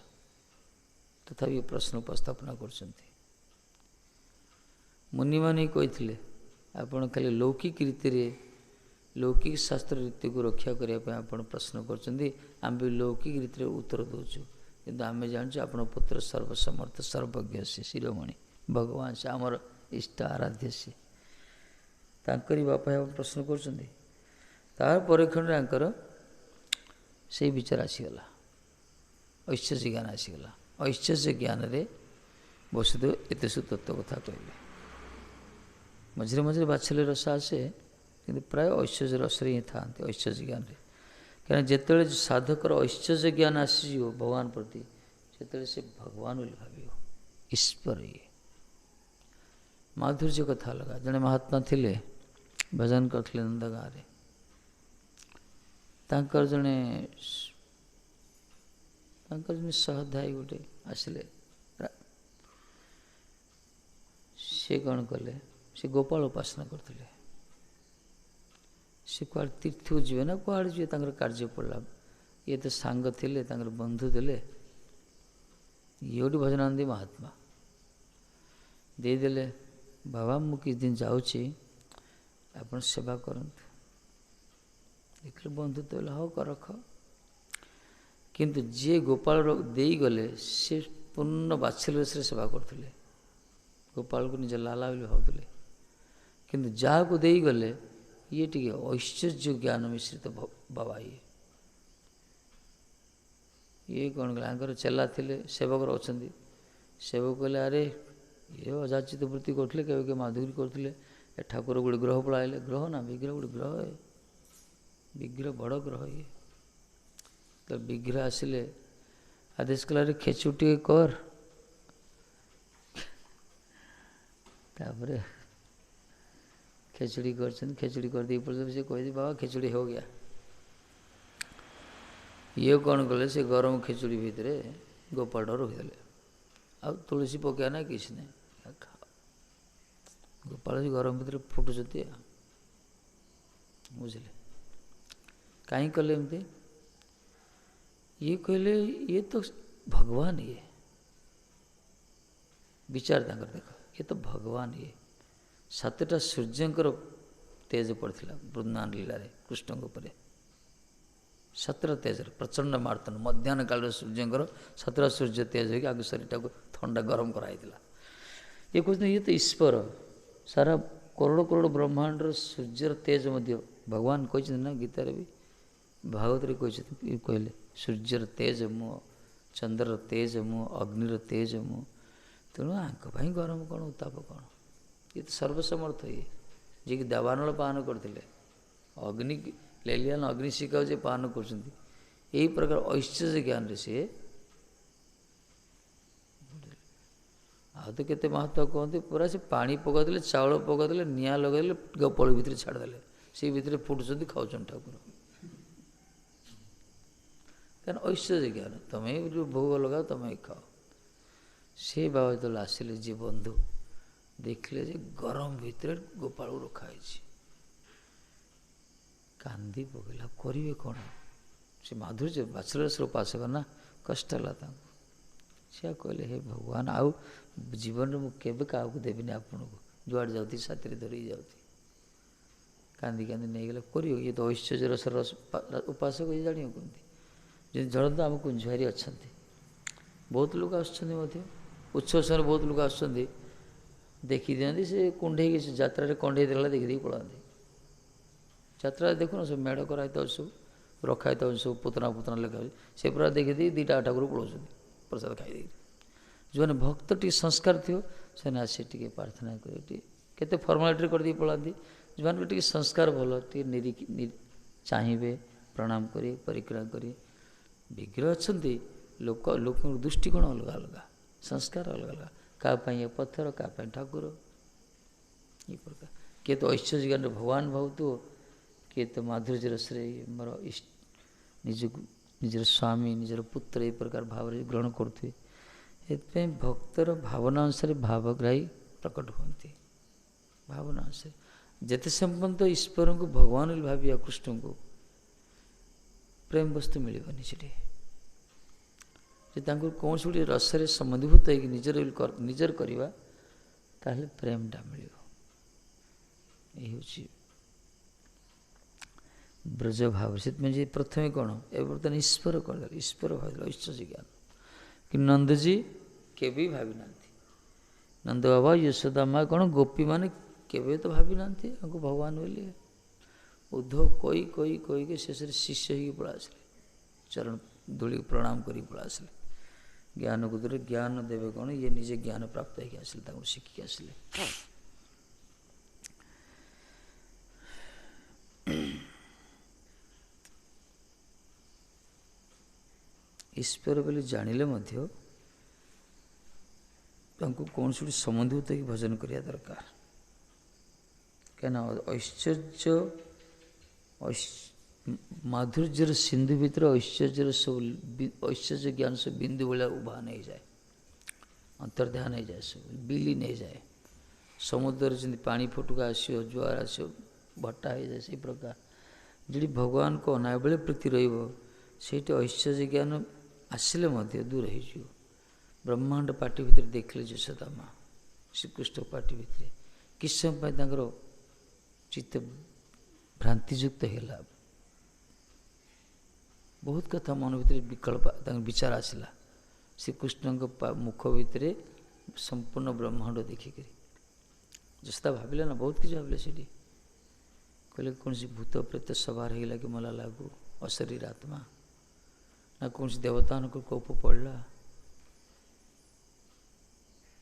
A: ତଥାପି ଏ ପ୍ରଶ୍ନ ଉପସ୍ଥାପନ କରୁଛନ୍ତି। ମୁନିମାନେ କହିଥିଲେ ଆପଣ ଖାଲି ଲୌକିକ ରୀତିରେ ଲୌକିକ ଶାସ୍ତ୍ର ରୀତିକୁ ରକ୍ଷା କରିବା ପାଇଁ ଆପଣ ପ୍ରଶ୍ନ କରୁଛନ୍ତି, ଆମେ ବି ଲୌକିକ ରୀତିରେ ଉତ୍ତର ଦେଉଛୁ, କିନ୍ତୁ ଆମେ ଜାଣିଛୁ ଆପଣ ପୁତ୍ର ସର୍ବସମର୍ଥ ସର୍ବଜ୍ଞ ସେ ଶିରୋମଣି ଭଗବାନ, ସେ ଆମର ଇଷ୍ଟ ଆରାଧ୍ୟ ସେ, ତାଙ୍କରି ବାପା ଆପଣ ପ୍ରଶ୍ନ କରୁଛନ୍ତି। ତାର ପରୀକ୍ଷଣରେ ଆଙ୍କର ସେଇ ବିଚାର ଆସିଗଲା, ଐଶ୍ୱର୍ଯ୍ୟ ଜ୍ଞାନ ଆସିଗଲା। ଐଶ୍ୱର୍ଯ୍ୟ ଜ୍ଞାନରେ ବସୁଦେବ ଏତେ ସବୁ ତତ୍ତ୍ୱ କଥା କହିଲେ। ମଝିରେ ମଝିରେ ବାତ୍ସଲ୍ୟ ରସ ଆସେ, କିନ୍ତୁ ପ୍ରାୟ ଐଶ୍ୱର୍ଯ୍ୟ ରସରେ ହିଁ ଥାଆନ୍ତି, ଐଶ୍ୱର୍ଯ୍ୟ ଜ୍ଞାନରେ। କାରଣ ଯେତେବେଳେ ସାଧକର ଐଶ୍ୱର୍ଯ୍ୟ ଜ୍ଞାନ ଆସିଯିବ ଭଗବାନ ପ୍ରତି, ସେତେବେଳେ ସେ ଭଗବାନ ବୋଲି ଭାବିବ, ଈଶ୍ୱର ଇଏ। ମାଧୁର୍ଯ୍ୟ କଥା ଅଲଗା। ଜଣେ ମହାତ୍ମା ଥିଲେ, ଭଜନ କରିଥିଲେ ନନ୍ଦ ଗାଁରେ। ତାଙ୍କର ଜଣେ ସହଧ୍ୟାୟୀ ଗୋଟେ ଆସିଲେ। ସେ କ'ଣ କଲେ, ସେ ଗୋପାଳ ଉପାସନା କରୁଥିଲେ। ସେ କୁଆଡ଼େ ତୀର୍ଥକୁ ଯିବେ ନା କୁଆଡ଼େ ଯିବେ, ତାଙ୍କର କାର୍ଯ୍ୟ ପଡ଼ିଲା। ଇଏ ତ ସାଙ୍ଗ ଥିଲେ, ତାଙ୍କର ବନ୍ଧୁ ଥିଲେ। ଇଏ ଗୋଟେ ଭଜନାନନ୍ଦୀ ମହାତ୍ମା ଦେଇଦେଲେ, ବାବା ମୁଁ କିଛି ଦିନ ଯାଉଛି, ଆପଣ ସେବା କରନ୍ତୁ। ଦେଖିଲେ ବନ୍ଧୁ ତ ହେଲେ ହଉ ରଖ। କିନ୍ତୁ ଯିଏ ଗୋପାଳ ଦେଇଗଲେ ସେ ପୂର୍ଣ୍ଣ ବାତ୍ସଲ୍ୟରେ ସେବା କରୁଥିଲେ, ଗୋପାଳକୁ ନିଜ ଲାଲା ବୋଲି ଭାବୁଥିଲେ। କିନ୍ତୁ ଯାହାକୁ ଦେଇଗଲେ ଇଏ ଟିକେ ଐଶ୍ୱର୍ଯ୍ୟ ଜ୍ଞାନ ମିଶ୍ରିତ ବାବା। ଇଏ କ'ଣ କଲେ, ଆଙ୍କର ଚେଲା ଥିଲେ, ସେବକର ଅଛନ୍ତି। ସେବକ କହିଲେ ଆରେ ଇଏ ଅଯାଚିତ ବୃତ୍ତି କରୁଥିଲେ, କେବେ କେବେ ମାଧୁରୀ କରୁଥିଲେ, ଏ ଠାକୁର ଗୋଟେ ଗ୍ରହ ପଳାଇଲେ। ଗ୍ରହ ନା ବିଗ୍ରହ, ଗୋଟେ ଗ୍ରହ, ବିଗ୍ରହ ବଡ଼ ଗ୍ରହ ଇଏ। ତ ବିଗ୍ରହ ଆସିଲେ ଆଦେଶ କଲାରେ ଖେଚୁଡ଼ି ଟିକେ କର। ତାପରେ ଖେଚୁଡ଼ି କରିଛନ୍ତି, ଖେଚୁଡ଼ି କରିଦେଇ ପଡ଼ିଲେ ସେ କହିଲେ ବାବା ଖେଚୁଡ଼ି हो गया। ଇଏ କ'ଣ କଲେ, ସେ ଗରମ ଖେଚୁଡ଼ି ଭିତରେ ଗୋପାଳଟା ରଖିଦେଲେ, ଆଉ ତୁଳସୀ ପକାଇବା ନା କିଛି ନାହିଁ। ଗୋପାଳ ସେ ଗରମ ଭିତରେ ଫୁଟୁଛନ୍ତି, ବୁଝିଲେ କାହିଁ କଲେ ଏମିତି? ଇଏ କହିଲେ ଇଏ ତ ଭଗବାନ, ଇଏ ବିଚାର ତାଙ୍କର ଦେଖ, ଇଏ ତ ଭଗବାନ। ଇଏ 7ଟା ସୂର୍ଯ୍ୟଙ୍କର ତେଜ ପଡ଼ିଥିଲା ବୃନ୍ଦାବନ ଲୀଳାରେ କୃଷ୍ଣଙ୍କ ଉପରେ। 7ଟା ତେଜରେ ପ୍ରଚଣ୍ଡ ମାର୍ତ୍ତନ, ମଧ୍ୟାହ୍ନ କାଳରେ ସୂର୍ଯ୍ୟଙ୍କର 7ଟା ସୂର୍ଯ୍ୟ ତେଜ ହୋଇକି ଆଗ ଶରୀରଟାକୁ ଥଣ୍ଡା ଗରମ କରାହେଇଥିଲା। ଇଏ କହୁଛନ୍ତି ଇଏ ତ ଈଶ୍ୱର, ସାରା କରୋଡ଼ କରୋଡ଼ ବ୍ରହ୍ମାଣ୍ଡର ସୂର୍ଯ୍ୟର ତେଜ ମଧ୍ୟ ଭଗବାନ କହିଛନ୍ତି ନା ଗୀତାରେ ବି, ଭାଗବତରେ କହିଛନ୍ତି। କହିଲେ ସୂର୍ଯ୍ୟର ତେଜ ମୁଁ, ଚନ୍ଦ୍ରର ତେଜ ମୁଁ, ଅଗ୍ନିର ତେଜ ମୁଁ, ତେଣୁ ଆଙ୍କ ପାଇଁ ଗରମ କ'ଣ ଉତ୍ତାପ କ'ଣ? ଇଏ ତ ସର୍ବସମର୍ଥ, ଇଏ ଯିଏକି ଦେବାନଳ ପାଳନ କରିଥିଲେ, ଅଗ୍ନି ଲେଲିଆନ ଅଗ୍ନି ଶିଖାଉ ଯେ ପାଳନ କରୁଛନ୍ତି। ଏହି ପ୍ରକାର ଐଶ୍ୱର୍ଯ୍ୟ ଜ୍ଞାନରେ ସିଏ ଆଉ ତ କେତେ ମହତ୍ଵ କୁହନ୍ତି। ପୁରା ସେ ପାଣି ପକାଇଦେଲେ, ଚାଉଳ ପକାଇଦେଲେ, ନିଆଁ ଲଗାଇଦେଲେ, ଗୋପାଳ ଭିତରେ ଛାଡ଼ିଦେଲେ, ସେଇ ଭିତରେ ଫୁଟୁଛନ୍ତି, ଖାଉଛନ୍ତି ଠାକୁର। କାରଣ ଐଶ୍ୱର୍ଯ୍ୟ ଜ୍ଞାନ, ତମେ ଯେଉଁ ଭୋଗ ଲଗାଅ ତମେ ଖାଅ। ସେ ବାବା ଯେତେବେଳେ ଆସିଲେ, ଯିଏ ବନ୍ଧୁ ଦେଖିଲେ ଯେ ଗରମ ଭିତରେ ଗୋପାଳକୁ ରଖା ହେଇଛି, କାନ୍ଦି ପକେଇଲା। କରିବେ କ'ଣ? ସେ ମାଧୁର୍ଯ୍ୟ ବାତ୍ସଲ୍ୟର ଉପାସକ ନା, କଷ୍ଟ ହେଲା ତାଙ୍କୁ। ସେ କହିଲେ ହେ ଭଗବାନ, ଆଉ ଜୀବନରେ ମୁଁ କେବେ କାହାକୁ ଦେବିନି ଆପଣଙ୍କୁ, ଯୁଆଡ଼େ ଯାଉଥିଲି ସାଥିରେ ଧରିକି ଯାଉଥିଲି। କାନ୍ଦି କାନ୍ଦି ନେଇଗଲେ। କରିବ, ଇଏ ତ ଐଶ୍ୱର୍ଯ୍ୟ ରସର ଉପାସକ, ଇଏ ଜାଣିବ କେମିତି? ଯଦି ଜଳନ୍ତ ଆମ କୁଞ୍ଜହାରୀ ଅଛନ୍ତି, ବହୁତ ଲୋକ ଆସୁଛନ୍ତି ମଧ୍ୟ, ଉତ୍ସବ ସମୟରେ ବହୁତ ଲୋକ ଆସୁଛନ୍ତି, ଦେଖିଦିଅନ୍ତି, ସେ କୁଣ୍ଢେଇକି, ସେ ଯାତ୍ରାରେ କଣ୍ଢେଇ ଦେଲା ଦେଖିଦେଇକି ପଳାନ୍ତି। ଯାତ୍ରାରେ ଦେଖୁନ ସବୁ ମେଢ଼ କରାହେଇଥାଉ, ସବୁ ରଖା ହେଇଥାଉ, ସବୁ ପୁତନା ଲେଖା ହେଉଛି, ସେ ପୁରା ଦେଖିଦେଇ 2ଟା ଠାକୁର ପଳାଉଛନ୍ତି ପ୍ରସାଦ ଖାଇଦେଇକି। ଯେଉଁମାନେ ଭକ୍ତ ଟିକେ ସଂସ୍କାର ଥିବ ସେମାନେ ଆସି ଟିକେ ପ୍ରାର୍ଥନା କରିବେ, ଟିକେ କେତେ ଫର୍ମାଲିଟିରେ କରିଦେଇ ପଳାନ୍ତି। ଯେଉଁମାନଙ୍କୁ ଟିକେ ସଂସ୍କାର ଭଲ, ଟିକେ ଚାହିଁବେ, ପ୍ରଣାମ କରି ପରିକ୍ରମା କରି। ବିଗ୍ରହ ଅଛନ୍ତି, ଲୋକଙ୍କ ଦୃଷ୍ଟିକୋଣ ଅଲଗା ଅଲଗା, ସଂସ୍କାର ଅଲଗା ଅଲଗା। କାହା ପାଇଁ ଏ ପଥର, କାହା ପାଇଁ ଠାକୁର, ଏ ପ୍ରକାର। किए तो ऐश्वर्य ज्ञान भगवान भावुଥିବ, किए तो माधुर्य रसरे मोर ନିଜକୁ ନିଜର ସ୍ୱାମୀ ନିଜର ପୁତ୍ର ଏ ପ୍ରକାର ଭାବରେ ଗ୍ରହଣ କରୁଥିବେ। ଏଥିପାଇଁ ଭକ୍ତର ଭାବନା ଅନୁସାରେ ଭାବଗ୍ରାହୀ ପ୍ରକଟ ହୁଅନ୍ତି। ଭାବନା ଅନୁସାରେ ଯେତେ ସମ୍ପନ୍ତ ଈଶ୍ୱରଙ୍କୁ ଭଗବାନ ବୋଲି ଭାବିବା କୃଷ୍ଣଙ୍କୁ ପ୍ରେମ ବସ୍ତୁ ମିଳିବନି ସେଠି। ଯେ ତାଙ୍କୁ କୌଣସି ଗୋଟେ ରସରେ ସମ୍ବନ୍ଧୀଭୂତ ହେଇକି ନିଜର କରିବା, ତାହେଲେ ପ୍ରେମଟା ମିଳିବ। ଏହି ହେଉଛି ବ୍ରଜ ଭାବ। ସେଥିପାଇଁ ଯେ ପ୍ରଥମେ କ'ଣ ଏବେ ବର୍ତ୍ତମାନ ଈଶ୍ୱର କରିଦେଲେ, ଈଶ୍ୱର ଭାବିଦେଲେ ଐଶ୍ୱର୍ଯ୍ୟ ଜ୍ଞାନ। କିନ୍ତୁ ନନ୍ଦଜୀ କେବେ ବି ଭାବି ନାହାନ୍ତି। ନନ୍ଦ ବାବା ଯଶୋଦା ମା କ'ଣ ଗୋପୀମାନେ କେବେ ତ ଭାବି ନାହାନ୍ତି ତାଙ୍କୁ ଭଗବାନ ବୋଲି। ଉଦ୍ଧବ କହିକି ଶେଷରେ ଶିଷ୍ୟ ହେଇକି ପଳେଇ ଆସିଲେ, ଚରଣ ଧୂଳିକୁ ପ୍ରଣାମ କରିକି ପଳେଇ ଆସିଲେ। ଜ୍ଞାନକୁ ଦୂରରେ ଜ୍ଞାନ ଦେବେ କ'ଣ, ଇଏ ନିଜେ ଜ୍ଞାନ ପ୍ରାପ୍ତ ହେଇକି ଆସିଲେ, ତାଙ୍କୁ ଶିଖିକି ଆସିଲେ। ଈଶ୍ୱର ବୋଲି ଜାଣିଲେ ମଧ୍ୟ ତାଙ୍କୁ କୌଣସି ଗୋଟେ ସମ୍ବନ୍ଧୀଭୂତ ହେଇକି ଭଜନ କରିବା ଦରକାର। କାହିଁକିନା ମାଧୁର୍ଯ୍ୟର ସିନ୍ଧୁ ଭିତରେ ଐଶ୍ୱର୍ଯ୍ୟ ଜ୍ଞାନ ସବୁ ବିନ୍ଦୁ ଭଳିଆ ଉଭାନ ହେଇଯାଏ, ଅନ୍ତର୍ଧ୍ୟାନ ହେଇଯାଏ, ସବୁ ବିଲୀନ ହେଇଯାଏ। ସମୁଦ୍ରରେ ଯେମିତି ପାଣି ଫୁଟୁକା ଆସିବ, ଜୁଆର ଆସିବ, ଭଟ୍ଟା ହେଇଯାଏ, ସେଇ ପ୍ରକାର ଯଦି ଭଗବାନଙ୍କୁ ଅନାବେଳେ ପ୍ରତି ରହିବ, ସେଇଠି ଐଶ୍ୱର୍ଯ୍ୟ ଜ୍ଞାନ ଆସିଲେ ମଧ୍ୟ ଦୂର ହେଇଯିବ। ବ୍ରହ୍ମାଣ୍ଡ ପାଟି ଭିତରେ ଦେଖିଲେ ଯଶୋଦା ମା ଶ୍ରୀକୃଷ୍ଣ ପାଟି ଭିତରେ କିଛି ସମୟ ପାଇଁ ତାଙ୍କର ଚିତ୍ତ ଭ୍ରାନ୍ତିଯୁକ୍ତ ହେଲା। ବହୁତ କଥା ମନ ଭିତରେ ବିକଳ୍ପ ତାଙ୍କ ବିଚାର ଆସିଲା। ଶ୍ରୀକୃଷ୍ଣଙ୍କ ମୁଖ ଭିତରେ ସମ୍ପୂର୍ଣ୍ଣ ବ୍ରହ୍ମାଣ୍ଡ ଦେଖିକରି ଯଶୋଦା ଭାବିଲେ ନା, ବହୁତ କିଛି ଭାବିଲେ। ସେଠି କହିଲେ କୌଣସି ଭୂତ ପ୍ରେତ ସବାର ହେଇଗଲା କି ମଲା ଲାଗୁ, ଅଶରୀର ଆତ୍ମା ନା କୌଣସି ଦେବତାଙ୍କ କୋପ ପଡ଼ିଲା,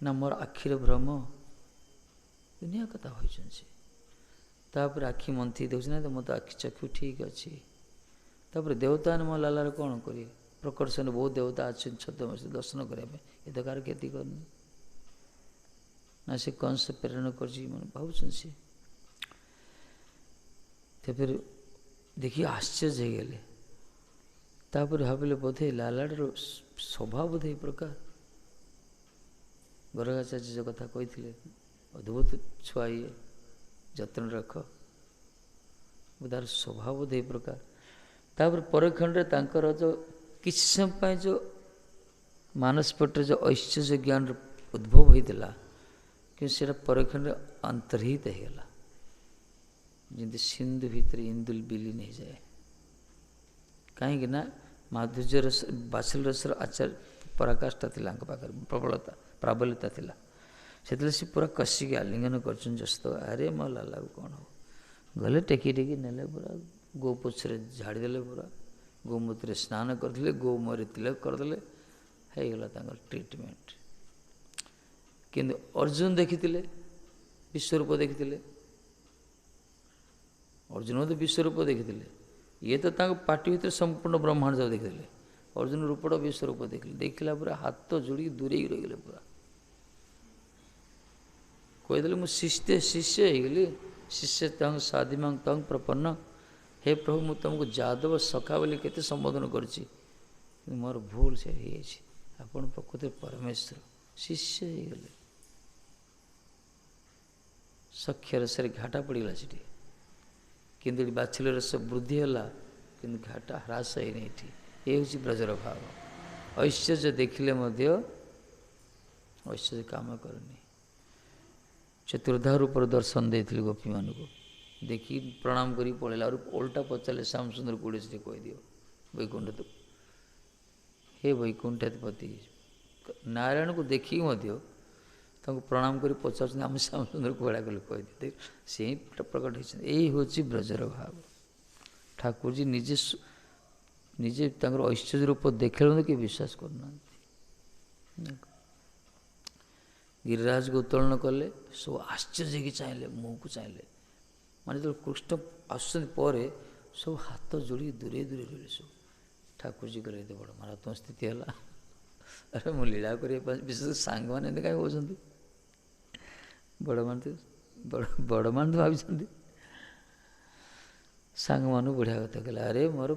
A: ନା ମୋର ଆଖିର ଭ୍ରମ, ଦୁନିଆ କଥା ହୋଇଛନ୍ତି ସେ। ତାପରେ ଆଖି ମନ୍ଥି ଦେଉଛି, ନା ତ ମୋ ତ ଆଖି ଚକ୍ଷୁ ଠିକ୍ ଅଛି। ତାପରେ ଦେବତାମାନେ ମୋ ଲାଲାର କ'ଣ କରିବେ? ପ୍ରକର୍ଷଣରେ ବହୁତ ଦେବତା ଅଛନ୍ତି ଛଦ୍ମବେଶ ଦର୍ଶନ କରିବା ପାଇଁ, ଏ ତ କାହାର କ୍ଷତି କରିନି, ନା ସେ କଂସ ପ୍ରେରଣ କରିଛି ମାନେ ଭାବୁଛନ୍ତି ସେ। ତାପରେ ଦେଖି ଆଶ୍ଚର୍ଯ୍ୟ ହେଇଗଲେ। ତାପରେ ଭାବିଲେ ବୋଧେ ଲାଲାଟାର ସ୍ୱଭାବ ବୋଧେ ଏ ପ୍ରକାର। ଗରଗାଚାର୍ଯ୍ୟ ଯେଉଁ କଥା କହିଥିଲେ, ଅଦ୍ଭୁତ ଛୁଆ ଇଏ, ଯତ୍ନ ରଖ, ତାର ସ୍ୱଭାବ ବୋଧେ ଏ ପ୍ରକାର। ତାପରେ ପରକ୍ଷଣରେ ତାଙ୍କର ଯେଉଁ କିଛି ସମୟ ପାଇଁ ଯେଉଁ ମାନସପଟରେ ଯେଉଁ ଐଶ୍ୱର୍ଯ୍ୟ ଜ୍ଞାନର ଉଦ୍ଭବ ହୋଇଥିଲା, କିନ୍ତୁ ସେଇଟା ପରକ୍ଷଣରେ ଅନ୍ତର୍ହିତ ହେଇଗଲା, ଯେମିତି ସିନ୍ଧୁ ଭିତରେ ଇନ୍ଦୁଲ ବିଲୀନ ହେଇଯାଏ। କାହିଁକି ନା ମାଧୁର୍ଯ୍ୟ ରସ ବାତ୍ସଲ୍ୟ ରସର ପରାକାଷ୍ଠା ଥିଲା ତାଙ୍କ ପାଖରେ, ପ୍ରାବଲ୍ୟତା ଥିଲା। ସେତେବେଳେ ସେ ପୁରା କଷିକି ଆଲିଙ୍ଗନ କରୁଛନ୍ତି ଯଶୋଦା। ଆରେ ମୋ ଲାଲାକୁ କ'ଣ ହବ? ଗଲେ ଟେକି ନେଲେ, ପୁରା ଗୋ ପଛରେ ଝାଡ଼ିଦେଲେ, ପୁରା ଗୋମୂତ୍ରରେ ସ୍ନାନ କରିଦେଲେ, ଗୋମୟରେ ତିଳକ କରିଦେଲେ, ହେଇଗଲା ତାଙ୍କର ଟ୍ରିଟମେଣ୍ଟ। କିନ୍ତୁ ଅର୍ଜୁନ ଦେଖିଥିଲେ, ବିଶ୍ୱରୂପ ଦେଖିଥିଲେ। ଅର୍ଜୁନ ମଧ୍ୟ ବିଶ୍ୱରୂପ ଦେଖିଥିଲେ। ଇଏ ତ ତାଙ୍କ ପାଟି ଭିତରେ ସମ୍ପୂର୍ଣ୍ଣ ବ୍ରହ୍ମାଣ୍ଡ ଯାକ ଦେଖିଥିଲେ। ଅର୍ଜୁନ ରୂପଟା ବିଶ୍ୱରୂପ ଦେଖିଲେ। ଦେଖିଲା ପରେ ହାତ ଯୋଡ଼ିକି ଦୂରେଇକି ରହିଗଲେ। ପୁରା କହିଦେଲେ, ମୁଁ ଶିଷ୍ୟ ହେଇଗଲି। ଶିଷ୍ୟ ତଙ୍ଗ ସାଧିମାଙ୍ଗ ତଙ୍ଗ ପ୍ରପନ୍ନ। ହେ ପ୍ରଭୁ, ମୁଁ ତୁମକୁ ଯାଦବ ସଖା ବୋଲି କେତେ ସମ୍ବୋଧନ କରିଛି, କିନ୍ତୁ ମୋର ଭୁଲ ସେ ହେଇଯାଇଛି। ଆପଣ ପ୍ରକୃତରେ ପରମେଶ୍ୱର। ଶିଷ୍ୟ ହେଇଗଲେ। ସଖ୍ୟ ରସରେ ଘାଟା ପଡ଼ିଗଲା ସେଠି, କିନ୍ତୁ ଏଠି ବାତ୍ସଲ୍ୟ ରସ ବୃଦ୍ଧି ହେଲା, କିନ୍ତୁ ଘାଟା ହ୍ରାସ ହେଇନି ଏଠି। ଏ ହେଉଛି ବ୍ରଜର ଭାବ। ଐଶ୍ୱର୍ଯ୍ୟ ଦେଖିଲେ ମଧ୍ୟ ଐଶ୍ୱର୍ଯ୍ୟ କାମ କରୁନି। ଚତୁର୍ଦ୍ଧା ରୂପର ଦର୍ଶନ ଦେଇଥିଲେ ଗୋପୀମାନଙ୍କୁ, ଦେଖି ପ୍ରଣାମ କରି ପଳେଇଲା। ଆଉ ଓଲଟା ପଚାରିଲେ ଶ୍ୟାମସୁନ୍ଦର କୋଉଠି ସେଠି କହିଦିଅ, ବୈକୁଣ୍ଠ ତ ହେ ବୈକୁଣ୍ଠାଧିପତି। ନାରାୟଣକୁ ଦେଖିକି ମଧ୍ୟ ତାଙ୍କୁ ପ୍ରଣାମ କରି ପଚାରୁଛନ୍ତି, ଆମେ ଶ୍ୟାମସୁନ୍ଦର କୁଆଡ଼ା କଲେ କହିଦିଏ। ସେ ହିଁ ପ୍ରକଟ ହେଇଛନ୍ତି। ଏଇ ହେଉଛି ବ୍ରଜର ଭାବ। ଠାକୁରଜୀ ନିଜେ ତାଙ୍କର ଐଶ୍ୱର୍ଯ୍ୟ ରୂପ ଦେଖିଲେ ମଧ୍ୟ କେହି ବିଶ୍ୱାସ କରୁନାହାନ୍ତି। ଗିରିରାଜକୁ ଉତ୍ତୋଳନ କଲେ, ସବୁ ଆଶ୍ଚର୍ଯ୍ୟ ହେଇକି ଚାହିଁଲେ, ମୁହଁକୁ ଚାହିଁଲେ। ମାନେ ଯେତେବେଳେ କୃଷ୍ଣ ଆସୁଛନ୍ତି ପରେ ସବୁ ହାତ ଯୋଡ଼ିକି ଦୂରେଇ ରହିଲେ ସବୁ। ଠାକୁରଜୀ କହିଲେ, ଏତେ ବଡ଼ ମାରାତ୍ମକ ସ୍ଥିତି ହେଲା। ଆରେ ମୁଁ ଲୀଳା କରିବା ପାଇଁ, ବିଶେଷ ସାଙ୍ଗମାନେ ଏମିତି କାହିଁ କହୁଛନ୍ତି? ବଡ଼ମାନେ ବଡ଼ ମାନେ ଭାବି ସାଙ୍ଗମାନଙ୍କୁ ବଢ଼ିଆ କଥା କହିଲେ, ଆରେ ମୋର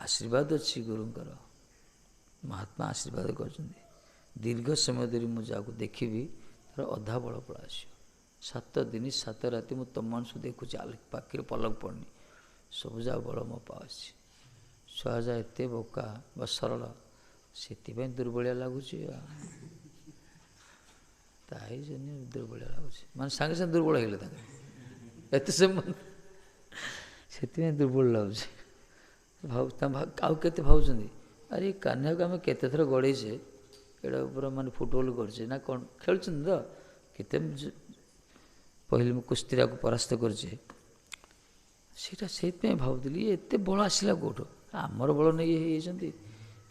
A: ଆଶୀର୍ବାଦ ଅଛି ଗୁରୁଙ୍କର, ମହାତ୍ମା ଆଶୀର୍ବାଦ କରିଛନ୍ତି, ଦୀର୍ଘ ସମୟ ଧରି ମୁଁ ଯାହାକୁ ଦେଖିବି ତାର ଅଧା ବଳ ପଳା ଆସିବ। 7 ଦିନ 7 ରାତି ମୁଁ ତମମାନଙ୍କୁ ଦେଖୁଛି, ପାଖରେ ପଲକ ପଡ଼ୁନି, ସବୁ ଯାହା ବଳ ମୋ ପାଉଛି। ଛୁଆଯା ଏତେ ବୋକା ବା ସରଳ, ସେଥିପାଇଁ ଦୁର୍ବଳିଆ ଲାଗୁଛି। ତାଇ ଦୁର୍ବଳିଆ ଲାଗୁଛି, ମାନେ ସାଙ୍ଗେ ସାଙ୍ଗେ ଦୁର୍ବଳ ହେଇଗଲେ ତାଙ୍କେ, ଏତେ ସେମାନେ ସେଥିପାଇଁ ଦୁର୍ବଳ ଲାଗୁଛି। ଆଉ କେତେ ଭାବୁଛନ୍ତି, ଆରେ କାହ୍ନାକୁ ଆମେ କେତେଥର ଗଡ଼େଇଛେ, ଏଇଟା ପୁରା ମାନେ ଫୁଟବଲ କରିଛେ ନା କ'ଣ ଖେଳୁଛନ୍ତି ତ, କେତେ ପହିଲି ମୁଁ କୁସ୍ତିରାକୁ ପରାସ୍ତ କରିଛେ, ସେଇଟା ସେଇଥିପାଇଁ ଭାବୁଥିଲି ଏତେ ବଳ ଆସିଲା କେଉଁଠୁ, ଆମର ବଳ ନେଇ ହେଇଯାଇଛନ୍ତି।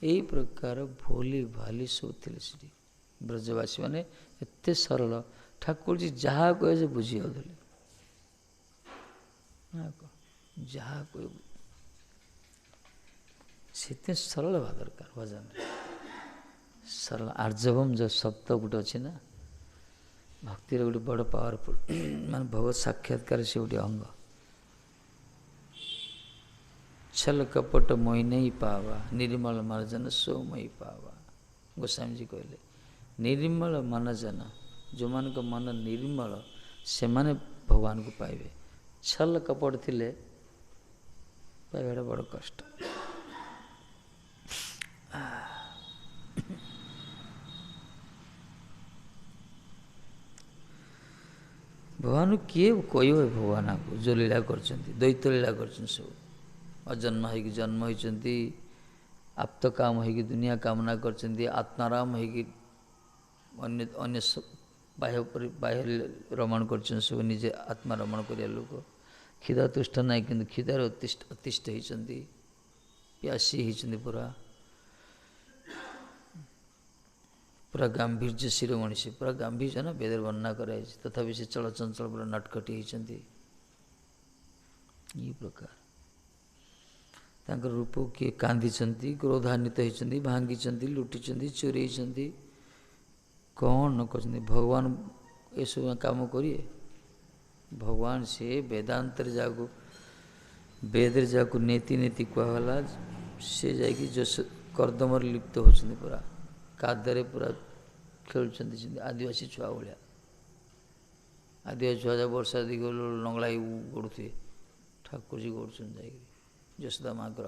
A: ଏଇ ପ୍ରକାର ଭୋଲି ଭାଲି ସବୁ ଥିଲେ ସେଠି ବ୍ରଜବାସୀ ମାନେ, ଏତେ ସରଳ, ଠାକୁରଜୀ ଯାହା କହେ ସେ ବୁଝି ଯାଉଥିଲେ, ଯାହା କହେ ସେଥିପାଇଁ ସରଳ ହେବା ଦରକାର ଭଜନରେ। ସରଳ ଆର୍ଯ୍ୟଭମ ଯେଉଁ ଶବ୍ଦ ଗୋଟେ ଅଛି ନା, ଭକ୍ତିର ଗୋଟେ ବଡ଼ ପାୱାରଫୁଲ୍, ମାନେ ଭଗବତ ସାକ୍ଷାତକାର ସେ ଗୋଟେ ଅଙ୍ଗ। ଛଲ କପଟ ମୋହି ନେଇ ପାବା, ନିର୍ମଳ ମନଜନ ସୋ ମୋହି ପାବା। ଗୋସ୍ୱାମୀଜୀ କହିଲେ, ନିର୍ମଳ ମନଜନ, ଯେଉଁମାନଙ୍କ ମନ ନିର୍ମଳ ସେମାନେ ଭଗବାନଙ୍କୁ ପାଇବେ। ଛଲ କପଟ ଥିଲେ ପାଇବାଟା ବଡ଼ କଷ୍ଟ। ଭଗବାନଙ୍କୁ କିଏ କହିବ, ଭଗବାନଙ୍କୁ ଯେଉଁ ଲୀଳା କରିଛନ୍ତି, ଦ୍ୱୈତ ଲୀଳା କରିଛନ୍ତି ସବୁ। ଅଜନ୍ମ ହେଇକି ଜନ୍ମ ହୋଇଛନ୍ତି, ଆପ୍ତ କାମ ହେଇକି ଦୁନିଆ କାମନା କରିଛନ୍ତି, ଆତ୍ମାରାମ ହେଇକି ଅନ୍ୟ ବାହ୍ୟ ରମଣ କରିଛନ୍ତି, ସବୁ ନିଜେ ଆତ୍ମା ରମଣ କରିବା ଲୋକ। କ୍ଷୁଧା ତୁଷ୍ଟ ନାହିଁ କିନ୍ତୁ କ୍ଷୁଧାରେ ଅତିଷ୍ଠ ହେଇଛନ୍ତି, ପ୍ୟାସୀ ହେଇଛନ୍ତି, ପୁରା ଗାମ୍ଭୀର୍ଯ୍ୟ ଶିରୋମଣି, ସେ ପୁରା ଗାମ୍ଭୀର୍ଯ୍ୟ ନା, ବେଦରେ ବର୍ଣ୍ଣନା କରାଯାଇଛି, ତଥାପି ସେ ଚଳଚଞ୍ଚଳ ପୁରା ନଟଖଟି ହେଇଛନ୍ତି। ଏହି ପ୍ରକାର ତାଙ୍କର ରୂପ, କିଏ କାନ୍ଦିଛନ୍ତି, କ୍ରୋଧାନ୍ୱିତ ହେଇଛନ୍ତି, ଭାଙ୍ଗିଛନ୍ତି, ଲୁଟିଛନ୍ତି, ଚୋରେଇଛନ୍ତି, କ'ଣ ନ କରିଛନ୍ତି। ଭଗବାନ ଏସବୁ କାମ କରିବେ? ଭଗବାନ ସେ ବେଦାନ୍ତରେ ଯାହାକୁ, ବେଦରେ ଯାହାକୁ ନେତି ନେତି କୁହାଗଲା, ସେ ଯାଇକି କର୍ଦ୍ଦମରେ ଲିପ୍ତ ହେଉଛନ୍ତି, ପୁରା କାଦରେ ପୁରା ଖେଳୁଛନ୍ତି, ସେମିତି ଆଦିବାସୀ ଛୁଆ ଭଳିଆ। ଆଦିବାସୀ ଛୁଆ ଯାହା ବର୍ଷା ଦିଗ ଲଙ୍ଗଳା ହେଇ ଗଡ଼ୁଥିବେ, ଠାକୁରଜୀ ଗଡ଼ୁଛନ୍ତି ଯାଇକି ଯଶୋଦା ମାଙ୍କର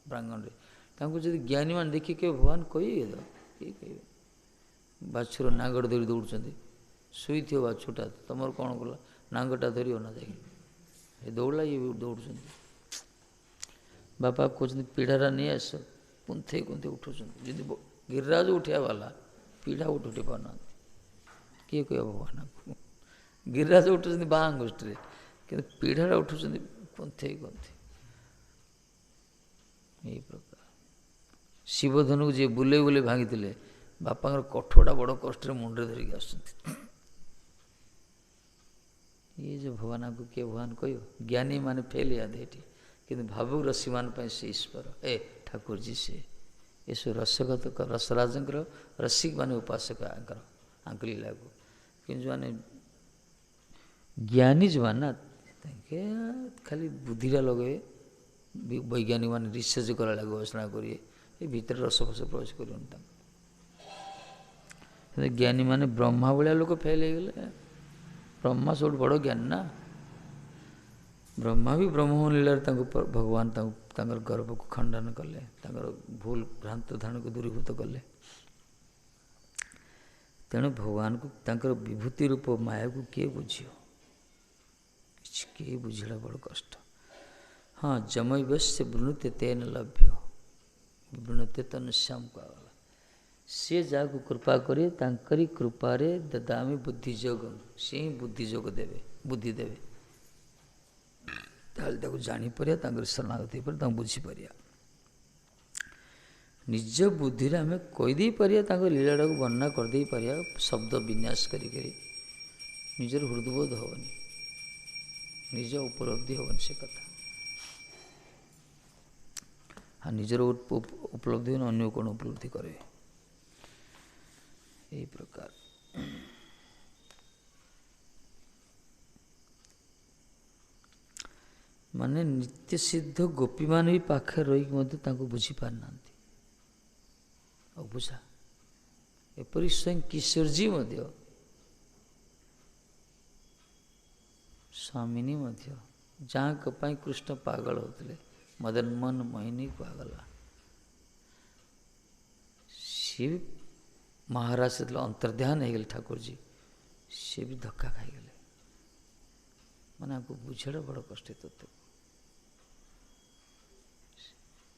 A: ପ୍ରାଙ୍ଗଣରେ। ତାଙ୍କୁ ଯଦି ଜ୍ଞାନୀମାନେ ଦେଖି କେବେ ଭଗବାନ କହିବେ ତ, କିଏ କହିବେ? ବାଛୁର ନାଙ୍ଗଡ଼ ଧରି ଦୌଡ଼ୁଛନ୍ତି, ଶୋଇଥିବ ବାଛୁଟା, ତମର କ'ଣ କଲା, ନାଙ୍ଗଟା ଧରିବ ନା ଯାଇକି, ଏ ଦୌଡ଼ିଲା, ଇଏ ଦୌଡ଼ୁଛନ୍ତି। ବାପା କହୁଛନ୍ତି ପିଢ଼ାଟା ନେଇ ଆସ, କୁନ୍ଥେଇ କୁନ୍ଥେଇ ଉଠୁଛନ୍ତି, ଯଦି ଗିରିରାଜ ଉଠିବା ବାଲା ପିଢ଼ା ଉଠି ପାରୁନାହାନ୍ତି, କିଏ କହିବ ଭଗବାନଙ୍କୁ? ଗିରିରାଜ ଉଠୁଛନ୍ତି ବାଁ ଗୋଷ୍ଠୀରେ, କିନ୍ତୁ ପିଢ଼ାଟା ଉଠୁଛନ୍ତି କୁନ୍ଥେଇ କୁନ୍ଥେଇ। ଏହି ପ୍ରକାର ଶିବଧନୁକୁ ଯିଏ ବୁଲେଇ ବୁଲେଇ ଭାଙ୍ଗିଥିଲେ, ବାପାଙ୍କର କଠୋଟା ବଡ଼ କଷ୍ଟରେ ମୁଣ୍ଡରେ ଧରିକି ଆସୁଛନ୍ତି। ଇଏ ଯେ ଭଗବାନଙ୍କୁ କିଏ ଭଗବାନ କହିବ? ଜ୍ଞାନୀ ମାନେ ଫେଲ୍ ହେଇଯାନ୍ତି ଏଠି, କିନ୍ତୁ ଭାବୁକ ରସିମାନ ପାଇଁ ସେ ଈଶ୍ୱର, ଠାକୁରଜୀ ସେ ଏସବୁ ରସଗତ ରସରାଜଙ୍କର ରସିକ ମାନେ ଉପାସକ ଆଙ୍କ ଲୀଳାକୁ। କିନ୍ତୁ ଯେଉଁମାନେ ଜ୍ଞାନୀ ଯେଉଁମାନେ ନା, ତାଙ୍କେ ଖାଲି ବୁଦ୍ଧିଟା ଲଗାଇବେ, ବୈଜ୍ଞାନିକ ମାନେ ରିସର୍ଚ୍ଚ କଲା ଗବେଷଣା କରିବେ, ଏ ଭିତରେ ରସଫସ ପ୍ରବେଶ କରିବନି ତାଙ୍କୁ। ଜ୍ଞାନୀ ମାନେ ବ୍ରହ୍ମା ଭଳିଆ ଲୋକ ଫେଲ୍ ହେଇଗଲେ। ବ୍ରହ୍ମା ସବୁଠୁ ବଡ଼ ଜ୍ଞାନୀ ନା, ବ୍ରହ୍ମା ବି ବ୍ରହ୍ମ ଲୀଳାରେ ତାଙ୍କୁ ଭଗବାନ ତାଙ୍କର ଗର୍ଭକୁ ଖଣ୍ଡନ କଲେ, ତାଙ୍କର ଭୁଲ ଭ୍ରାନ୍ତ ଧାରଣାକୁ ଦୂରୀଭୂତ କଲେ। ତେଣୁ ଭଗବାନଙ୍କୁ ତାଙ୍କର ବିଭୂତି ରୂପ ମାୟାକୁ କିଏ ବୁଝିବ? କିଛି କିଏ ବୁଝିଲା ବଡ଼ କଷ୍ଟ। ହଁ, ଯମୈବସ୍ୟ ବୃଣୁତେ ତେନ ଲଭ୍ୟ, ବୃଣୁତେ ତନୁଶ୍ୟାମ କୁହାଗଲା। ସିଏ ଯାହାକୁ କୃପା କରିବେ, ତାଙ୍କରି କୃପାରେ ଦଦାମି ବୁଦ୍ଧି ଯୋଗ, ସିଏ ହିଁ ବୁଦ୍ଧି ଯୋଗ ଦେବେ, ବୁଦ୍ଧି ଦେବେ। ତାହେଲେ ତାକୁ ଜାଣିପାରିବା, ତାଙ୍କର ଶରଣାଗତ ହେଇପାରିବା, ତାଙ୍କୁ ବୁଝିପାରିବା। ନିଜ ବୁଦ୍ଧିରେ ଆମେ କହିଦେଇ ପାରିବା, ତାଙ୍କ ଲୀଳାଟାକୁ ବର୍ଣ୍ଣନା କରିଦେଇ ପାରିବା, ଶବ୍ଦ ବିନ୍ୟାସ କରିକରି, ନିଜର ହୃଦବୋଧ ହେବନି, ନିଜ ଉପଲବ୍ଧି ହେବନି ସେ କଥା। ଆଉ ନିଜର ଉପଲବ୍ଧି ହେବନି, ଅନ୍ୟ କ'ଣ ଉପଲବ୍ଧି କରିବେ? ଏହି ପ୍ରକାର ମାନେ ନିତ୍ୟ ସିଦ୍ଧ ଗୋପୀମାନେ ବି ପାଖରେ ରହିକି ମଧ୍ୟ ତାଙ୍କୁ ବୁଝିପାରିନାହାନ୍ତି, ଅବୁଝା। ଏପରି ସ୍ୱୟଂ କିଶୋରଜୀ ମଧ୍ୟ, ସ୍ୱାମିନୀ ମଧ୍ୟ, ଯାହାଙ୍କ ପାଇଁ କୃଷ୍ଣ ପାଗଳ ହେଉଥିଲେ, ମଦନମୋହନ ମୋହିନୀ କୁହାଗଲା, ସିଏ ବି ମହାରାଜ ଯେତେବେଳେ ଅନ୍ତର୍ଧ୍ୟାନ ହେଇଗଲେ ଠାକୁରଜୀ, ସିଏ ବି ଧକ୍କା ଖାଇଗଲେ। ମାନେ ଆମକୁ ବୁଝିବାଟା ବଡ଼ କଷ୍ଟ।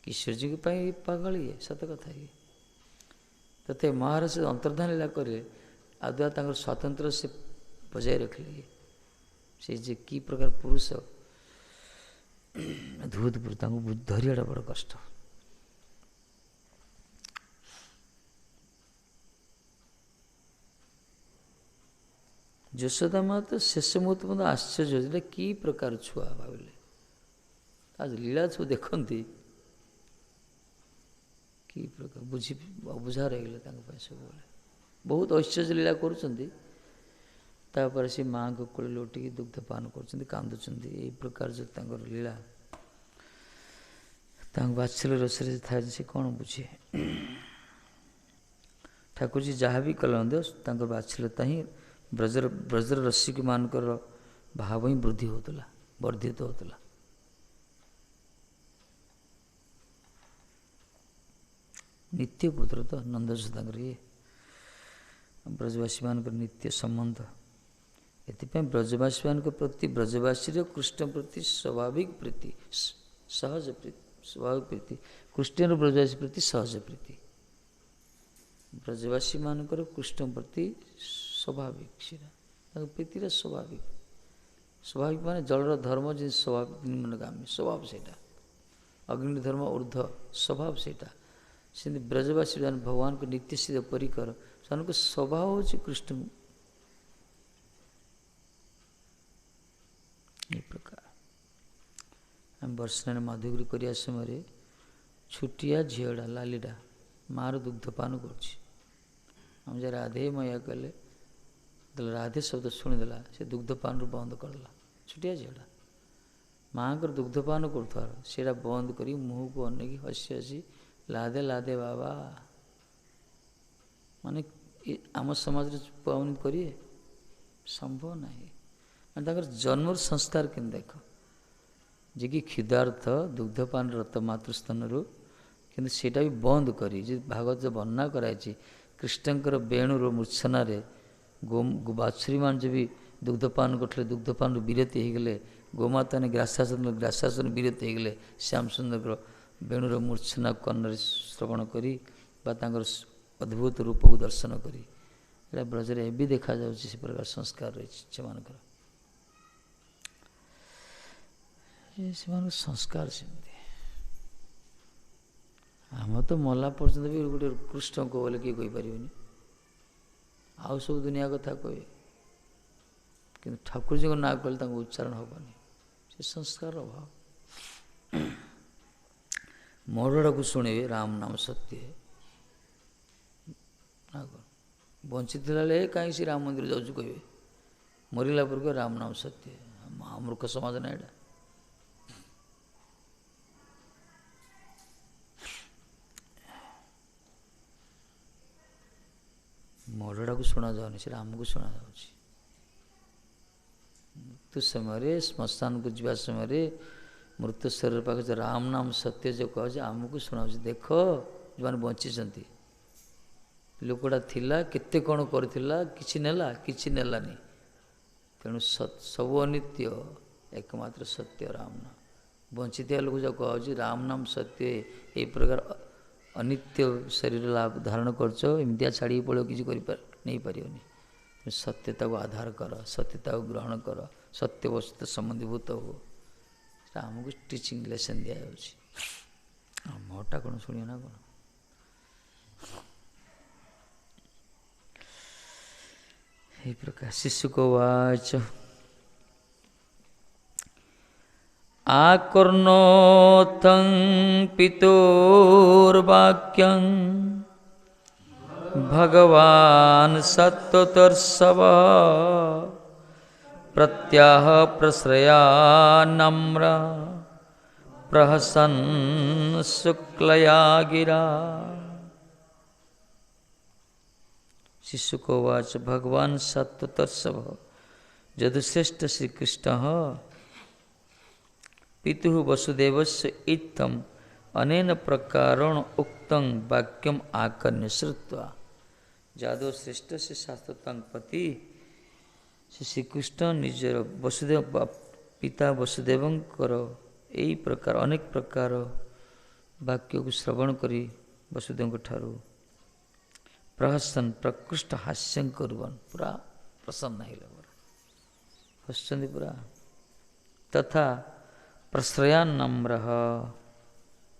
A: କିଶୋରଜୀଙ୍କ ପାଇଁ ପାଗଳ ଇଏ, ସତ କଥା ଇଏ। ତଥାପି ମହାରାଜ ଅନ୍ତର୍ଧ୍ୟାନ ଲୀଳା କରିଲେ, ଆଦୌ ତାଙ୍କର ସ୍ୱାତନ୍ତ୍ର୍ୟ ସେ ବଜାୟ ରଖିଲେ। ଇଏ ସେ ଯେ କି ପ୍ରକାର ପୁରୁଷ, ଧୂତ ପୁରୁଷ, ତାଙ୍କୁ ଧରିବାଟା ବଡ଼ କଷ୍ଟ। ଯଶୋଦା ମା ତ ଶେଷ ମୁହୂର୍ତ୍ତ ମଧ୍ୟ ଆଶ୍ଚର୍ଯ୍ୟ, ଏଇଟା କି ପ୍ରକାର ଛୁଆ ଭାବିଲେ। ଆଜି ଲୀଳା ସବୁ ଦେଖନ୍ତି, କି ପ୍ରକାର ଅବୁଝା ରହିଗଲେ ତାଙ୍କ ପାଇଁ ସବୁବେଳେ। ବହୁତ ଐଶ୍ୱର୍ଯ୍ୟ ଲୀଳା କରୁଛନ୍ତି, ତାପରେ ସେ ମାଆଙ୍କ କୋଳରେ ଲୋଟିକି ଦୁଗ୍ଧପାନ କରୁଛନ୍ତି, କାନ୍ଦୁଛନ୍ତି। ଏଇ ପ୍ରକାର ଯେଉଁ ତାଙ୍କର ଲୀଳା, ତାଙ୍କ ବାତ୍ସଲ୍ୟ ରସରେ ଥାଏ, ସେ କ'ଣ ବୁଝେ। ଠାକୁରଜୀ ଯାହା ବି କଲେ ମଧ୍ୟ ତାଙ୍କର ବାତ୍ସଲ୍ୟତା ହିଁ ବ୍ରଜର ରସିକ ମାନଙ୍କର ଭାବ ହିଁ ବୃଦ୍ଧି ହେଉଥିଲା, ବର୍ଦ୍ଧିତ ହେଉଥିଲା। ନିତ୍ୟ ପୁତ୍ର ତ ନନ୍ଦ ଯଶୋଦାଙ୍କର ଇଏ ବ୍ରଜବାସୀମାନଙ୍କର ନିତ୍ୟ ସମ୍ବନ୍ଧ। ଏଥିପାଇଁ ବ୍ରଜବାସୀମାନଙ୍କ ପ୍ରତି, ବ୍ରଜବାସୀର କୃଷ୍ଣ ପ୍ରତି ସ୍ୱାଭାବିକ ପ୍ରୀତି, ସହଜ ପ୍ରୀତି, ସ୍ୱାଭାବିକ ପ୍ରୀତି, କୃଷ୍ଣର ବ୍ରଜବାସୀ ପ୍ରତି ସହଜ ପ୍ରୀତି। ବ୍ରଜବାସୀମାନଙ୍କର କୃଷ୍ଣ ପ୍ରତି ସ୍ୱାଭାବିକ, ସେଟା ତାଙ୍କ ପ୍ରୀତିଟା ସ୍ୱାଭାବିକ। ସ୍ୱାଭାବିକ ମାନେ ଜଳର ଧର୍ମ ଯେ ସ୍ୱାଭାବିକ ନିମ୍ନଗାମୀ ସ୍ୱଭାବ, ସେଇଟା ଅଗ୍ନି ଧର୍ମ ଉର୍ଦ୍ଧ୍ୱ ସ୍ୱଭାବ ସେଇଟା। ସେମିତି ବ୍ରଜବାସୀ ମାନେ ଭଗବାନଙ୍କ ନିତ୍ୟ ସିଦ୍ଧ ପରିକର, ସେମାନଙ୍କ ସ୍ୱଭାବ ହେଉଛି କୃଷ୍ଣ। ଏ ପ୍ରକାର ଆମେ ବର୍ଷାରେ ମାଧୁଗିରି କରିବା ସମୟରେ ଛୋଟିଆ ଝିଅଟା ଲାଲିଟା ମାଆର ଦୁଗ୍ଧପାନ କରୁଛି। ଆମେ ଯେ ରାଧେ ମୟା କଲେ, ଯେତେବେଳେ ରାଧେ ଶବ୍ଦ ଶୁଣିଦେଲା, ସେ ଦୁଗ୍ଧପାନରୁ ବନ୍ଦ କରିଦେଲା। ଛୋଟିଆ ଝିଅଟା ମାଆଙ୍କର ଦୁଗ୍ଧପାନ କରୁଥିବାର ସେଇଟା ବନ୍ଦ କରି ମୁହଁକୁ ଅନେଇକି ହସି ହସି ଲାଦେ ଲାଦେ ବାବା। ମାନେ ଆମ ସମାଜରେ ପାଉନି କରିବେ, ସମ୍ଭବ ନାହିଁ। ମାନେ ତାଙ୍କର ଜନ୍ମର ସଂସ୍କାର କେମିତି ଦେଖ, ଯେ କି କ୍ଷୁଧାର୍ଥ ଦୁଗ୍ଧପାନରତ ମାତୃସ୍ତନରୁ, କିନ୍ତୁ ସେଇଟା ବି ବନ୍ଦ କରି, ଯେ ଭାଗବତ ବର୍ଣ୍ଣନା କରାଯାଇଛି, କୃଷ୍ଣଙ୍କର ବେଣୁର ମୂର୍ଚ୍ଛନାରେ ବାଛୁରୀମାନେ ଯେ ବି ଦୁଗ୍ଧପାନ କରୁଥିଲେ, ଦୁଗ୍ଧପାନରୁ ବିରତି ହେଇଗଲେ, ଗୋମାତାମାନେ ଗ୍ରାସାସନ ବିରତି ହେଇଗଲେ, ଶ୍ୟାମ ସୁନ୍ଦରଙ୍କର ବେଣୁର ମୂର୍ଚ୍ଛନା କର୍ଣ୍ଣରେ ଶ୍ରବଣ କରି ବା ତାଙ୍କର ଅଦ୍ଭୁତ ରୂପକୁ ଦର୍ଶନ କରି, ଏଇଟା ବ୍ରଜରେ ଏବେ ଦେଖାଯାଉଛି। ସେ ପ୍ରକାର ସଂସ୍କାର ରହିଛି ସେମାନଙ୍କର, ସେମାନଙ୍କ ସଂସ୍କାର ସେମିତି। ଆମ ତ ମଲା ପର୍ଯ୍ୟନ୍ତ ବି ଗୋଟେ କୃଷ୍ଣଙ୍କ ବୋଲି କିଏ କହିପାରିବେନି, ଆଉ ସବୁ ଦୁନିଆ କଥା କହିବେ, କିନ୍ତୁ ଠାକୁରଜୀଙ୍କ ନାଁ କହିଲେ ତାଙ୍କୁ ଉଚ୍ଚାରଣ ହେବନି, ସେ ସଂସ୍କାର ଅଭାବ। ମରଡ଼କୁ ଶୁଣିବେ ରାମ ନାମ ସତ୍ୟ, ବଞ୍ଚିଥିଲା ବେଳେ କାହିଁ ସେ ରାମ ମନ୍ଦିର ଯାଉଛୁ କହିବେ, ମରିଲା ପୂର୍ବରୁ ରାମ ନାମ ସତ୍ୟ। ମୂର୍ଖ ସମାଜ ନା ଏଇଟା। ମରଡ଼ାକୁ ଶୁଣାଯାଉନି, ସେଟା ଆମକୁ ଶୁଣାଯାଉଛି। ମୃତ୍ୟୁ ସମୟରେ, ଶ୍ମଶାନକୁ ଯିବା ସମୟରେ, ମୃତ୍ୟୁ ଶରୀର ପାଖରେ ରାମ ନାମ ସତ୍ୟ ଯେଉଁ କହୁଛି, ଆମକୁ ଶୁଣାଉଛି। ଦେଖ ଯେଉଁମାନେ ବଞ୍ଚିଛନ୍ତି, ଲୋକଟା ଥିଲା, କେତେ କ'ଣ କରିଥିଲା, କିଛି ନେଲା, କିଛି ନେଲାନି। ତେଣୁ ସବୁ ଅନିତ୍ୟ, ଏକମାତ୍ର ସତ୍ୟ ରାମ ନାମ। ବଞ୍ଚିଥିବା ଲୋକ ଯାହା କୁହାଯାଉଛି ରାମ ନାମ ସତ୍ୟ, ଏଇ ପ୍ରକାର ଅନିତ୍ୟ ଶରୀର ଲାଭ ଧାରଣ କରୁଛ, ଏମିତିଆ ଛାଡ଼ିକି ପଳେଇବ, କିଛି ନେଇପାରିବନି। ସତ୍ୟତାକୁ ଆଧାର କର, ସତ୍ୟତାକୁ ଗ୍ରହଣ କର, ସତ୍ୟ ବସ୍ତୁ ସମ୍ବନ୍ଧୀଭୂତ ହୁଅ। ସେଟା ଆମକୁ ଟିଚିଂ ଲେସନ୍ ଦିଆଯାଉଛି। ଆମଟା କ'ଣ ଶୁଣିବ ନା କ'ଣ? এই প্রকার শিশুকবাচ আকর্ণোত্থং পিতোর্বাক্যং ভগবান সত্যতর্ষভ प्रत्याह प्रश्रया नम्र प्रहसन शुक्लया गिरा। शिशुकोवाच भगवान् सत्वतर्षभ जदुश्रेष्ठ श्रीकृष्ण पितुः वसुदेवस्य इत्थम् अनेन प्रकारेण उक्तं वाक्यम आकर्ण्य श्रुत्वा। जादव श्रेष्ठ से शास्त्रतांग पति से श्रीकृष्ण निजर वसुदेव पिता वसुदेवंकर यही प्रकार अनेक प्रकार वाक्य को श्रवण करी वसुदेव ठारू प्रहसन प्रकृष्ट हास्यं कुर्वन् पूरा प्रसन्न हसुंदी पूरा। तथा प्रश्रया नम्र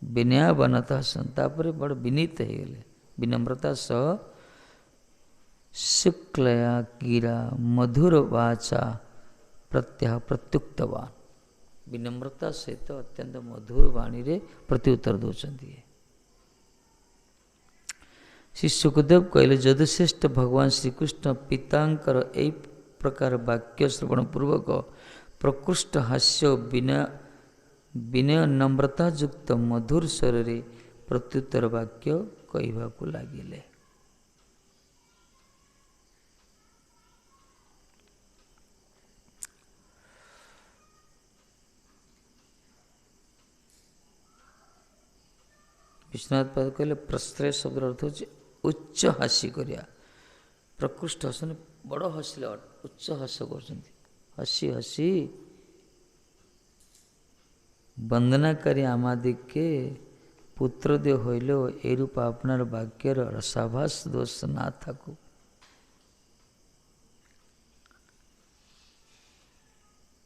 A: विनयावनतः सन तापर बड़ विनीत हो गले विनम्रता सह शुक्लया गिरा मधुर वाचा प्रत्याह प्रत्युक्तवान। विनम्रता सहित अत्यंत मधुर वाणी रे प्रत्युत्तर दौरान। श्री सुखदेव कहले जदुश्रेष्ठ भगवान श्रीकृष्ण पितांकर यही प्रकार वाक्य श्रवण पूर्वक प्रकृष्ट हास्य विनय नम्रता युक्त मधुर स्वर रे प्रत्युत्तर वाक्य कहवाकू लागिले। विश्वनाथ पाद कहले प्रश्रय शब्द अर्थ हो उच्च हास्य करिया। प्रकृष्ट हसन बड़ हसिले उच्च हस कर हसी हसी वंदनाकारी आमादि के पुत्र दे हईलो ए रूप आपनार वाक्यर रसाभास दोष ना थाकू।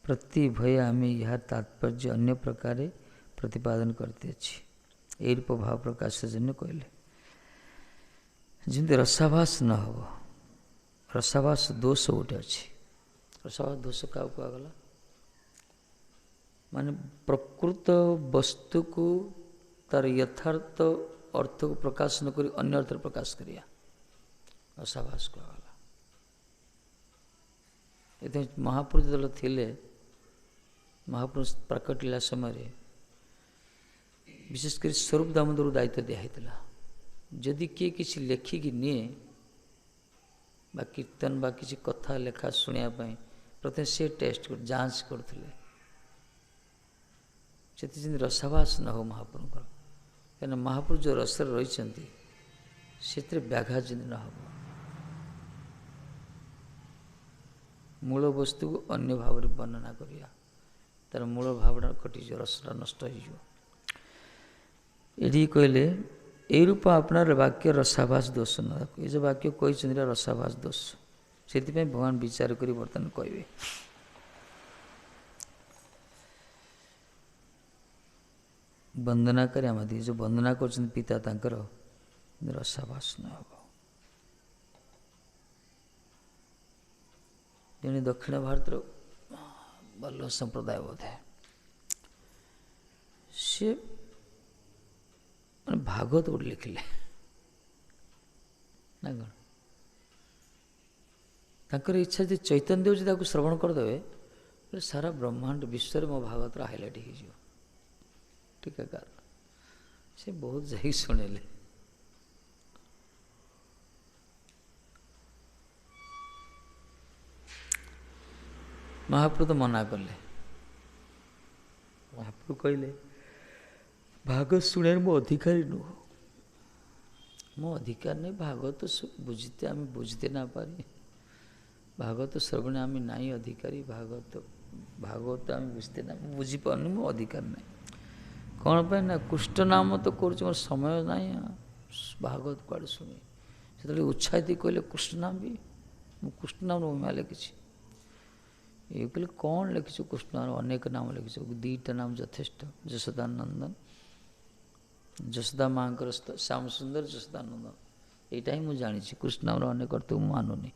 A: प्रति भय आम यह तात्पर्य अन्य प्रकार प्रतिपादन करते अच्छी ए रूप भाव प्रकाश जन कहले जमी रसाभास न हो रसाभास दोष गोटे अच्छी। रसाभास दोष क्या कहगला माने प्रकृत वस्तु को तार यथार्थ अर्थ को प्रकाश न करी अन्य अर्थ प्रकाश करिया रसाभास कहगला। ये महापुरुष दल थिले महापुरुष प्रकटिला समय विशेषकर स्वरूप दामोदर दायित्व दिखाई जदि किए किसी लेखिकी निए बा कीर्तन बा किसी कथा लेखा शुणापी प्रथम से टेस्ट कर जांच करते रसाभास न हो महाप्रभु क्या महाप्रभु जो रस रही से व्याघात जमी न हो मूल वस्तु को अन्य भाव वर्णना करिया तार मूल भावना कटि रसटा नष्ट हो ये कहले यही रूप अपनार वाक्य रसाभास दोष न ये जो वाक्य कही रसाभास दोष से भगवान विचार करी बर्तमान कहे वंदनाकारी आमादि जो वंदना कर पिता तांकर रसाभास न हो। जन दक्षिण भारत बल्लभ संप्रदाय बोधे सी भागवत गोटे लिखिले ना कौन इच्छा जो चैतन्य देव जी श्रवण करदे सारा ब्रह्मांड विश्व मो भागवत हाइलाइट हो टीकाकार से बहुत जाई शुणिले महाप्रभु मना कले महाप्रभु कहले भागवत शुणे मो अधिकारी नुह मो अधिकार नहीं भागवत बुझते आम बुझते ना पारी भागवत श्रवण आम नाई अधिकारी भागवत आम बुझते ना बुझीपार मो अधिकार नहीं कौन पे ना कृष्ण नाम तो कर समय ना भागवत कड़े शुणी से उत्साहित कहले कृष्ण नाम भी मुझे कृष्ण नाम मैं लिखी ये कहले कौन लिखी कृष्ण नाम अनेक नाम लिखी दीटा नाम यथेष्ट यशोदानंदन यशोदा माँ श्याम सुंदर यशोदानंदन यहीटा ही मुझे जानी कृष्ण नाम अनेक अर्थ मानुनी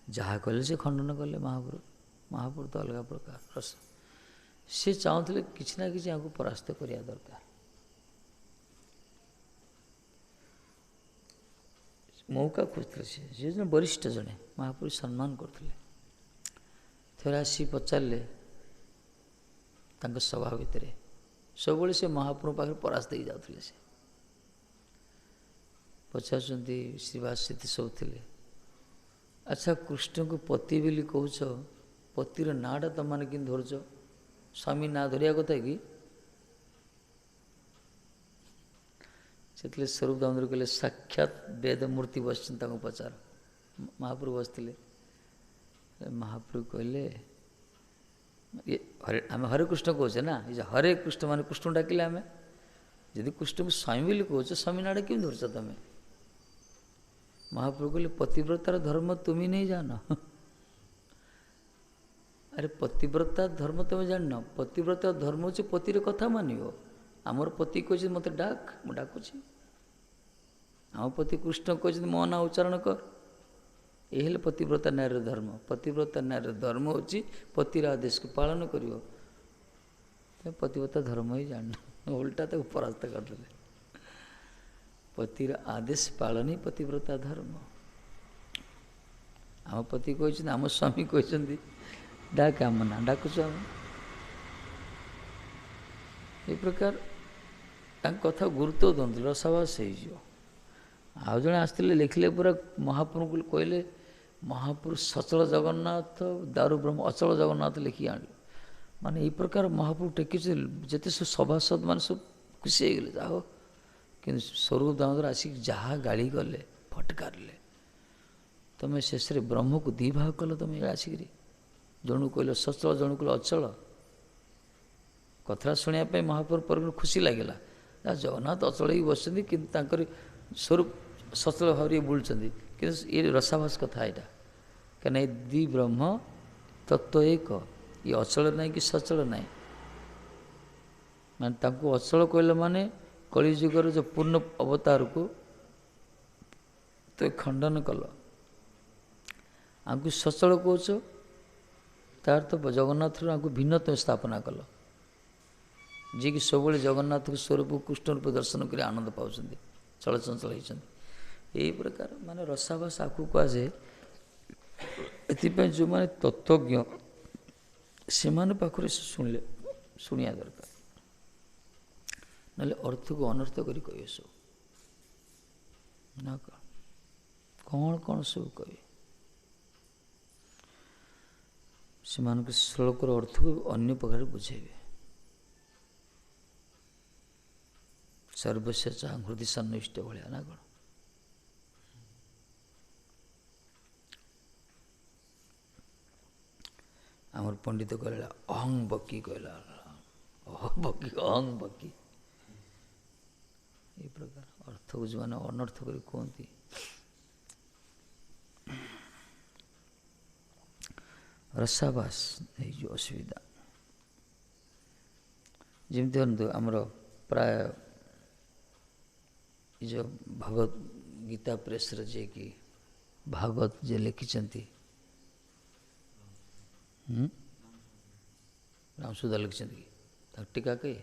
A: जहाँ कहले से खंडन कले महापुरुष तो अलग प्रकार रस सी चाहते किसी ना कि परास्त करिया दरकार मौका खोजते सी वरिष्ठ जड़े महापुरुष सम्मान करते ଥରେ ଆସି ପଚାରିଲେ ତାଙ୍କ ସଭା ଭିତରେ, ସବୁବେଳେ ସେ ମହାପ୍ରଭୁ ପାଖରେ ପରାସ୍ତ ଦେଇକି ଯାଉଥିଲେ। ସେ ପଚାରୁଛନ୍ତି, ଶ୍ରୀବାସ ସେଠି ସବୁ ଥିଲେ, ଆଚ୍ଛା କୃଷ୍ଣଙ୍କୁ ପତି ବୋଲି କହୁଛ, ପତିର ନାଁଟା ତୁମମାନେ କେମିତି ଧରୁଛ? ସ୍ୱାମୀ ନାଁ ଧରିବା କଥା କି? ସେଥିରେ ସ୍ୱରୂପ ଦାମୋଦର କହିଲେ, ସାକ୍ଷାତ ବେଦ ମୂର୍ତ୍ତି ବସିଛନ୍ତି, ତାଙ୍କୁ ପଚାର। ମହାପ୍ରଭୁ ବସିଥିଲେ। ମହାପ୍ରଭୁ କହିଲେ, ଆମେ ହରେ କୃଷ୍ଣ କହୁଛେ ନା, ଏ ଯେ ହରେ କୃଷ୍ଣ ମାନେ କୃଷ୍ଣ ଡାକିଲେ ଆମେ, ଯଦି କୃଷ୍ଣଙ୍କୁ ସ୍ୱାମୀ ବୋଲି କହୁଛ, ସ୍ୱାମୀ ନାଁଟା କେମିତି ଧରୁଛ ତମେ? ମହାପ୍ରଭୁ କହିଲେ, ପତିବ୍ରତାର ଧର୍ମ ତୁମେ ନେଇ ଜାନ। ଆରେ ପତିବ୍ରତା ଧର୍ମ ତୁମେ ଜାଣିନ? ପତିବ୍ରତାର ଧର୍ମ ହେଉଛି ପତିର କଥା ମାନିବ। ଆମର ପତି କହିଛନ୍ତି ମୋତେ ଡାକ, ମୁଁ ଡାକୁଛି। ଆମ ପତି କୃଷ୍ଣ କହିଛନ୍ତି ମୋ ନାଁ ଉଚ୍ଚାରଣ କର। ଏ ହେଲେ ପତିବ୍ରତା ନାରୀର ଧର୍ମ। ପତିବ୍ରତା ନାରୀର ଧର୍ମ ହେଉଛି ପତିର ଆଦେଶକୁ ପାଳନ କରିବ। ପତିବ୍ରତା ଧର୍ମ ହିଁ ଜାଣିନ, ଓଲଟା ତାକୁ ପରାସ୍ତ କରିଦେଲେ। ପତିର ଆଦେଶ ପାଳନ ହିଁ ପତିବ୍ରତା ଧର୍ମ। ଆମ ପତି କହିଛନ୍ତି, ଆମ ସ୍ୱାମୀ କହିଛନ୍ତି ଡାକ, ଆମ ନା ଡାକୁଛୁ ଆମେ। ଏ ପ୍ରକାର ତାଙ୍କ କଥା ଗୁରୁତ୍ୱ ଦିଅନ୍ତୁ, ରସାବାସ ହେଇଯିବ। ଆଉ ଜଣେ ଆସିଥିଲେ, ଲେଖିଲେ ପୁରା ମହାପ୍ରଭୁଙ୍କୁ କହିଲେ, ମହାପ୍ରଭୁ ସଚଳ ଜଗନ୍ନାଥ, ଦାରୁ ବ୍ରହ୍ମ ଅଚଳ ଜଗନ୍ନାଥ ଲେଖିକି ଆଣିଲେ। ମାନେ ଏଇ ପ୍ରକାର ମହାପ୍ରଭୁ ଟେକିଛି, ଯେତେ ସବୁ ସଭାସଦ ମାନେ ସବୁ ଖୁସି ହେଇଗଲେ। ଯାହା ହଉ, କିନ୍ତୁ ସ୍ୱରୂପ ଦାମୋଦର ଆସିକି ଯାହା ଗାଳି କଲେ, ଫଟକାରିଲେ, ତୁମେ ଶେଷରେ ବ୍ରହ୍ମକୁ ଦୁଇ ଭାଗ କଲ। ତୁମେ ଆସିକିରି ଜଣକୁ କହିଲ ସଚଳ, ଜଣକୁ କହିଲ ଅଚଳ। କଥାଟା ଶୁଣିବା ପାଇଁ ମହାପ୍ରଭୁ ପରିବାର ଖୁସି ଲାଗିଲା। ଜଗନ୍ନାଥ ଅଚଳ ହେଇକି ବସିଛନ୍ତି, କିନ୍ତୁ ତାଙ୍କର ସ୍ୱରୂପ ସଚଳ ଭାବରେ ବୁଲୁଛନ୍ତି। କିନ୍ତୁ ଏ ରସାଭାସ କଥା ଏଇଟା, କାହିଁକିନା ଏ ଦୁଇ ବ୍ରହ୍ମ ତତ୍ଵ ଏକ, ଇଏ ଅଚଳ ନାହିଁ କି ସଚଳ ନାହିଁ। ମାନେ ତାଙ୍କୁ ଅଚଳ କହିଲେ ମାନେ କଳିଯୁଗର ଯେଉଁ ପୂର୍ଣ୍ଣ ଅବତାରକୁ ତ ଖଣ୍ଡନ କଲ। ଆଙ୍କୁ ସଚଳ କହୁଛ, ତାର ତ ଜଗନ୍ନାଥରୁ ଆଙ୍କୁ ଭିନ୍ନତ୍ୱ ସ୍ଥାପନା କଲ, ଯିଏକି ସବୁବେଳେ ଜଗନ୍ନାଥଙ୍କ ସ୍ୱରୂପ କୃଷ୍ଣ ରୂପ ଦର୍ଶନ କରି ଆନନ୍ଦ ପାଉଛନ୍ତି, ଚଳଚଞ୍ଚଳ ହେଇଛନ୍ତି। ଏହି ପ୍ରକାର ମାନେ ରସାଭାସ ଆକୁ କୁହାଯାଏ। ଏଥିପାଇଁ ଯେଉଁମାନେ ତତ୍ତ୍ୱଜ୍ଞ, ସେମାନେ ପାଖରେ ଶୁଣିବା ଦରକାର, ନହେଲେ ଅର୍ଥକୁ ଅନର୍ଥ କରି କହିବେ ସବୁ। ନା କ'ଣ ସବୁ କହିବେ। ସେମାନଙ୍କ ଶ୍ଲୋକର ଅର୍ଥକୁ ଅନ୍ୟ ପ୍ରକାର ବୁଝେଇବେ। ସର୍ବସ୍ୟ ଚାହା ହୃଦୟ ସନ୍ନିଷ୍ଟ ଭଳିଆ, ନା କ'ଣ? ଆମର ପଣ୍ଡିତ କହିଲା ଅହଂ ବକି, କହିଲା ବକି, ଅହଂ ବକି। এই ପ୍ରକାର ଅର୍ଥକୁ ଯେଉଁମାନେ ଅନର୍ଥ କରି କୁହନ୍ତି, ରସାବାସ ହେଇଯିବ ଅସୁବିଧା। ଯେମିତି ଧରନ୍ତୁ, ଆମର ପ୍ରାୟ ଏ ଯେଉଁ ଭଗବତ ଗୀତା ପ୍ରେସରେ ଯିଏକି ଭାଗବତ ଯିଏ ଲେଖିଛନ୍ତି, ରାମସୁଧା ଲେଖିଛନ୍ତି କି ତାର ଟୀକା କିଏ?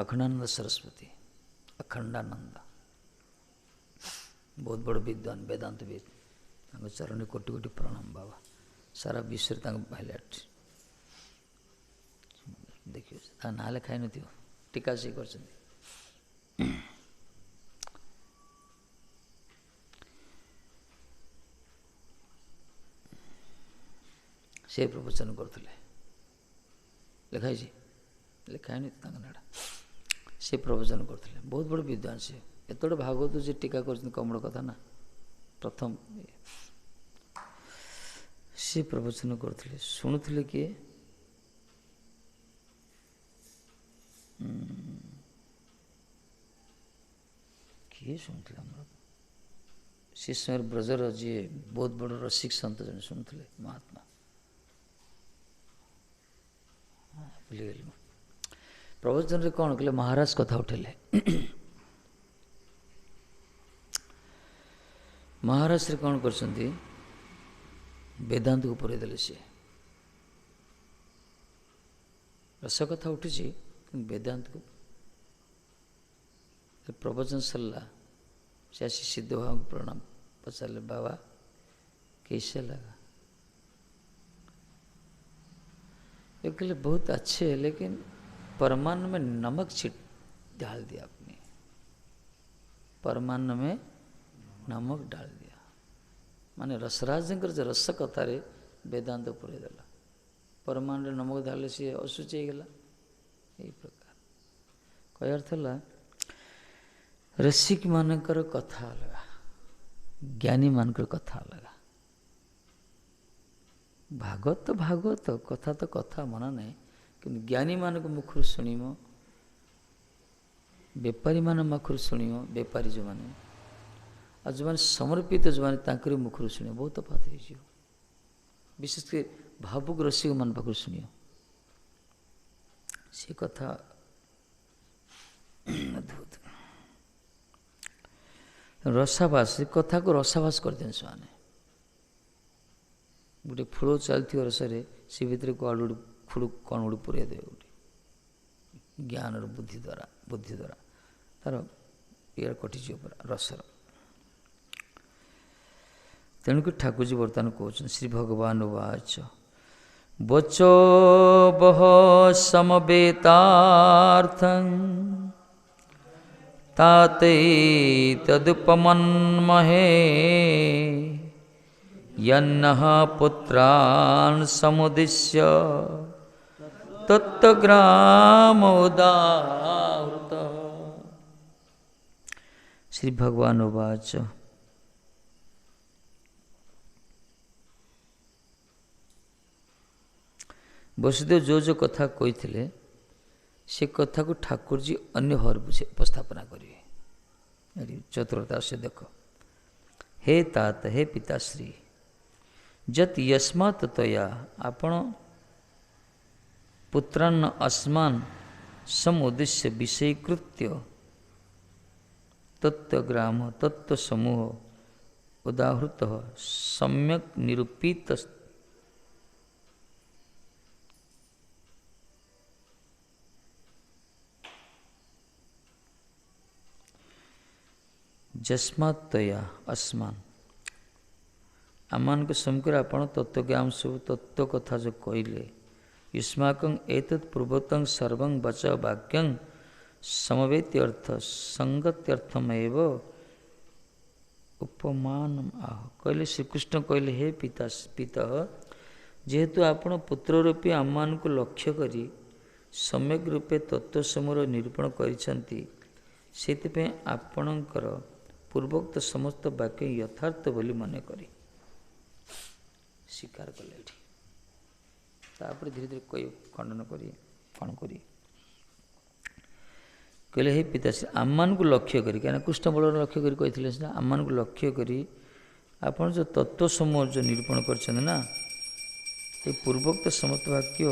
A: ଅଖଣ୍ଡାନନ୍ଦ ସରସ୍ୱତୀ, ଅଖଣ୍ଡାନନ୍ଦ ବହୁତ ବଡ଼ ବିଦ୍ୱାନ, ବେଦାନ୍ତବିଦ। ତାଙ୍କ ଚରଣରେ କୋଟି କୋଟି ପ୍ରଣାମ ବାବା। ସାରା ବିଶ୍ୱରେ ତାଙ୍କ ହାଇଲାଇଟ୍ ଦେଖିବ। ତା ନାଁ ଲେଖା ହେଇନଥିବ, ଟୀକା ସେ କରିଛନ୍ତି। ସେ ପ୍ରବଚନ କରୁଥିଲେ, ଲେଖା ହେଇଛି, ଲେଖା ହେଇନି ତାଙ୍କ ନାଁଟା। ସେ ପ୍ରବଚନ କରୁଥିଲେ, ବହୁତ ବଡ଼ ବିଦ୍ୱାନ। ସେ ଏତେ ବଡ଼ ଭାଗବତ ଯେ ଟୀକା କରିଛନ୍ତି, କମ୍ ବଡ଼ କଥା ନା। ପ୍ରଥମ ସେ ପ୍ରବଚନ କରୁଥିଲେ, ଶୁଣୁଥିଲେ କିଏ? କିଏ ଶୁଣୁଥିଲେ? ଆମର ସେ ସମୟରେ ବ୍ରଜର ଯିଏ ବହୁତ ବଡ଼ ରସିକ ସନ୍ଥ ଜଣେ ଶୁଣୁଥିଲେ, ମହାତ୍ମା, ଭୁଲିଗଲି ମୁଁ। ପ୍ରବଚନରେ କ'ଣ କଲେ? ମହାରାଜ କଥା ଉଠେଇଲେ। ମହାରାଜରେ କ'ଣ କରିଛନ୍ତି? ବେଦାନ୍ତକୁ ପୁରେଇ ଦେଲେ। ସିଏ ରସ କଥା ଉଠିଛି, କିନ୍ତୁ ବେଦାନ୍ତକୁ। ପ୍ରବଚନ ସରିଲା, ସେ ଆସି ସିଦ୍ଧ ବାବାଙ୍କୁ ପ୍ରଣାମ पचारे बाबा कैसे लगा? ये कहले बहुत अच्छे है, लेकिन परमान्न में नमक छिट डाल दिया आपने, परमान्न में नमक डाल दिया। माने रसराज रस कथार वेदांत पुरे देला, परमान्न नमक डाले सी अशुचि हो गला। यही प्रकार कह अर्थ है ऋषिक मानकर कथा अलगा, ज्ञानी मानकर कथा अलगा। भागवत तो भागवत, कथा तो कथा मना नहीं, कि ज्ञानी मान मुखर शुणव, बेपारी मान मुखर शुणव, बेपारी जो मैंने और जो मैंने समर्पित जो मैंने मुखर शुण बहुत तफात हो, विशेषकर भावुक रसिक मान पाखु शुण से कथा अद्भुत। रसाभास कथा को रसाभास कर दिन से गोटे फूल चलती रसरे सी भितर कौड़ फूल कौन गुड़ पूरे देवे गोटे ज्ञान बुद्धि द्वारा तार ये कटिज रसर। तेणुक ठाकुरजी बर्तमान कहते श्री भगवान उवाच वचो बह समवेतार्थं ताते तदुपमन्महे यन्नः पुत्रान् समुद्दिश्य तत्तग्राम उदाहृत। श्री भगवान उवाच वसुदेव जो कथा कही से कथा को ठाकुर जी अन्य भाव उपस्थापना करेंगे। चतुरता से देख, हे तात हे पिताश्री जत यस्मात् तया आपण पुत्रान् अस्मान् समुद्दिश्य विषयीकृत्य तत्त्वग्राम तत्त्वसमूह उदाहृत सम्यक निरूपित जस्मात् तया अस्मान आमान के सम्मुखें आपण तत्वज्ञान सब तत्व कथा जो कहले युष्माकं एतत् पूर्वोक्तं सर्वं वच वाक्यं समवेति अर्थ संगत्यर्थमेव उपमान आह। कहले श्रीकृष्ण कहले हे पिता जेहेतु आपण पुत्र रूपी आमान को लक्ष्य करी सम्यक रूपे तत्व समूह निरूपण करिसंती, सेतिपे आपणकर पूर्वोक्त समस्त वाक्य यथार्थ बोली मन करी स्वीकार कले। तापर धीरे धीरे कोई खंडन करी कौन करी कहले हे पिताश्री आम को लक्ष्य करी क्या कृष्ण बल लक्ष्य करी कही सीना आम को लक्ष्य करी आपन जो तत्व समूह जो निरूपण कर ना ये पूर्वोक्त समस्त वाक्य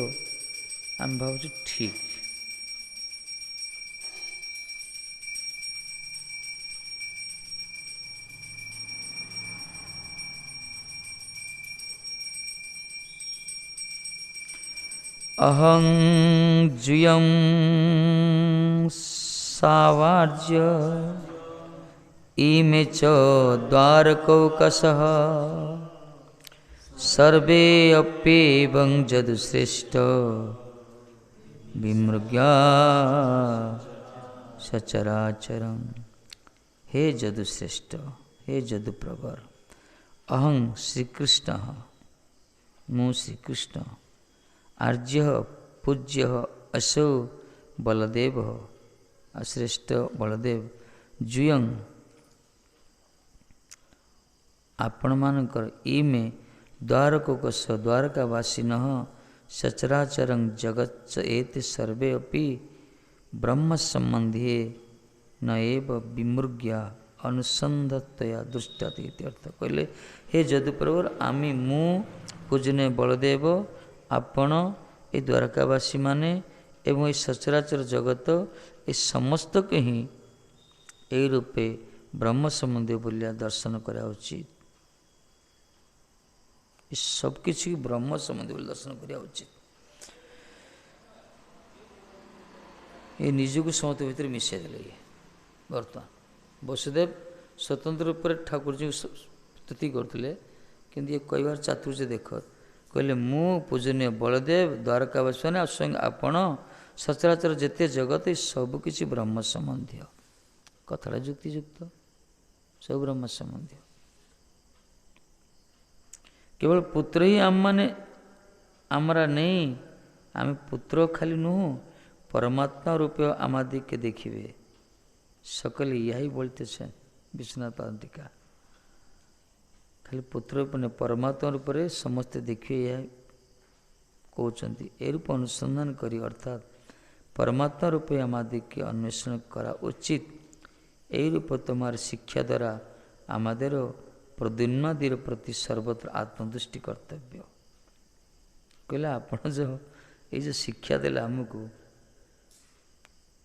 A: आम भाव ठीक। अहं जुयं सावार्ज्य इमे च द्वारकौकसः सर्वे अप्येवं जदुश्रेष्ठ विमृग्या सचराचरं। हे जदुश्रेष्ठ हे जदुप्रवर अहं श्रीकृष्ण मु श्रीकृष्ण आर्य पूज्य असौ बलदेव अश्रेष्ठ बलदेव जुयं आपण मानकर इमे द्वारकोकस द्वारकावासीन सचराचरं जगच्च एते सर्वे अपि ब्रह्म संबंधी न एव विमृग्या अनुसंधतया दृष्टते इत्यर्थ। कहले हे जदुप्रवर आमी मु पूजने बलदेव आपण ये द्वारकावासी माने एवं सचराचर जगत ये समस्त के ही यही रूपे ब्रह्म संबंधी बोलिया दर्शन करा उचित। इस सब किसी ब्रह्म संबंधी बोली दर्शन करा उचित। ये निजक समस्त भितर मिसाई देले। बर्तमान वसुदेव स्वतंत्र रूप से ठाकुर जी स्तुति କରୁଥିଲେ। କିନ୍ତୁ ଏ କହିବାର ଚାତୁର୍ଯ୍ୟ ଦେଖ, କହିଲେ ମୁଁ ପୂଜନୀୟ ବଳଦେବ ଦ୍ୱାରକାବାସୀ ଆଉ ସ୍ୱୟଂ ଆପଣ ସଚରାଚର ଯେତେ ଜଗତ ସବୁକିଛି ବ୍ରହ୍ମ ସମ୍ବନ୍ଧୀୟ। କଥାଟା ଯୁକ୍ତିଯୁକ୍ତ, ସବୁ ବ୍ରହ୍ମ ସମ୍ବନ୍ଧୀୟ। କେବଳ ପୁତ୍ର ହିଁ ଆମମାନେ আমরা নেই, আমি পুত্র খালি নুহু, परमात्मा रूपे আমাদিকে দেখিবে। সকলে ইয়াই বলতেছেন বিশ্বনাথ পান্তিকা। ଖାଲି ପୁତ୍ର ରୂପରେ ପରମାତ୍ମା ରୂପରେ ସମସ୍ତେ ଦେଖିବେ, ଏହା କହୁଛନ୍ତି। ଏ ରୂପ ଅନୁସନ୍ଧାନ କରି ଅର୍ଥାତ୍ ପରମାତ୍ମା ରୂପେ আমাদিকে ଅନ୍ୱେଷଣ କରା ଉଚିତ। এই রূপ তোমার শিক্ষা দ্বারা আমাদের প্রদ্যুন্মাদির প্রতি সর্বত্র আত্মদৃষ্টি কর্তব্য। କହିଲେ ଆପଣ ଏଇ ଯେଉଁ ଶିକ୍ଷା ଦେଲେ ଆମକୁ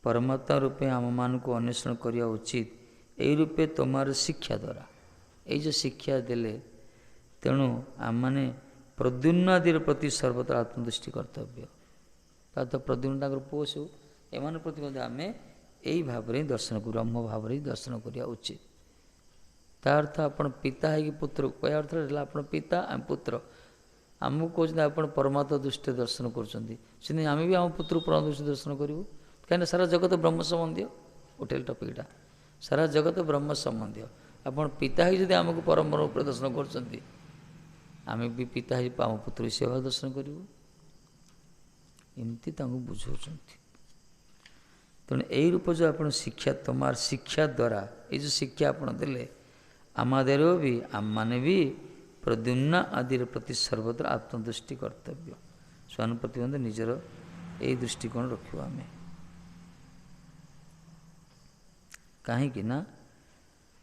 A: ପରମାତ୍ମା ରୂପେ ଆମମାନଙ୍କୁ ଅନ୍ୱେଷଣ କରିବା ଉଚିତ, ଏଇ ରୂପେ ତମର ଶିକ୍ଷା ଦ୍ୱାରା, ଏଇ ଯେଉଁ ଶିକ୍ଷା ଦେଲେ, ତେଣୁ ଆମମାନେ ପ୍ରଦ୍ୟୁମ୍ନାଦିର ପ୍ରତି ସର୍ବତ୍ର ଆତ୍ମଦୃଷ୍ଟି କର୍ତ୍ତବ୍ୟ। ପ୍ରାୟତଃ ପ୍ରଦ୍ୟୁମ୍ନ ତାଙ୍କର ପୁଅ ସବୁ, ଏମାନଙ୍କ ପ୍ରତି ମଧ୍ୟ ଆମେ ଏଇ ଭାବରେ ହିଁ ଦର୍ଶନ କରୁ, ବ୍ରହ୍ମ ଭାବରେ ହିଁ ଦର୍ଶନ କରିବା ଉଚିତ। ତା ଅର୍ଥ ଆପଣ ପିତା ହେଇକି ପୁତ୍ର, କହିବା ଅର୍ଥ ହେଲା ଆପଣ ପିତା ଆମେ ପୁତ୍ର। ଆମକୁ କହୁଛନ୍ତି ଆପଣ ପରମାତ୍ମା ଦୃଷ୍ଟିରେ ଦର୍ଶନ କରୁଛନ୍ତି, ସେମିତି ଆମେ ବି ଆମ ପୁତ୍ରକୁ ପରମାତ୍ମା ଦୃଷ୍ଟିରେ ଦର୍ଶନ କରିବୁ। କାହିଁକିନା ସାରା ଜଗତ ବ୍ରହ୍ମ ସମ୍ବନ୍ଧୀୟ। ଉଠେଇଲେ ଟପିକଟା, ସାରା ଜଗତ ବ୍ରହ୍ମ ସମ୍ବନ୍ଧୀୟ। ଆପଣ ପିତା ହେଇ ଯଦି ଆମକୁ ପରମ ରୂପରେ ଦର୍ଶନ କରୁଛନ୍ତି, ଆମେ ବି ପିତା ହେଇ ଆମ ପୁତ୍ରକୁ ସେବା ଦର୍ଶନ କରିବୁ। ଏମିତି ତାଙ୍କୁ ବୁଝାଉଛନ୍ତି। ତେଣୁ ଏଇ ରୂପ ଯେଉଁ ଆପଣ ଶିକ୍ଷା, ତମାର ଶିକ୍ଷା ଦ୍ୱାରା, ଏଇ ଯେଉଁ ଶିକ୍ଷା ଆପଣ ଦେଲେ, আমাদেরও ବି ଆମମାନେ ବି ପ୍ରଦ୍ୟୁମ୍ନ ଆଦିର ପ୍ରତି ସର୍ବତ୍ର ଆତ୍ମଦୃଷ୍ଟି କର୍ତ୍ତବ୍ୟ। ସ୍ୱୟଂ ପ୍ରତି ମଧ୍ୟ ନିଜର ଏଇ ଦୃଷ୍ଟିକୋଣ ରଖିବୁ ଆମେ। କାହିଁକି ନା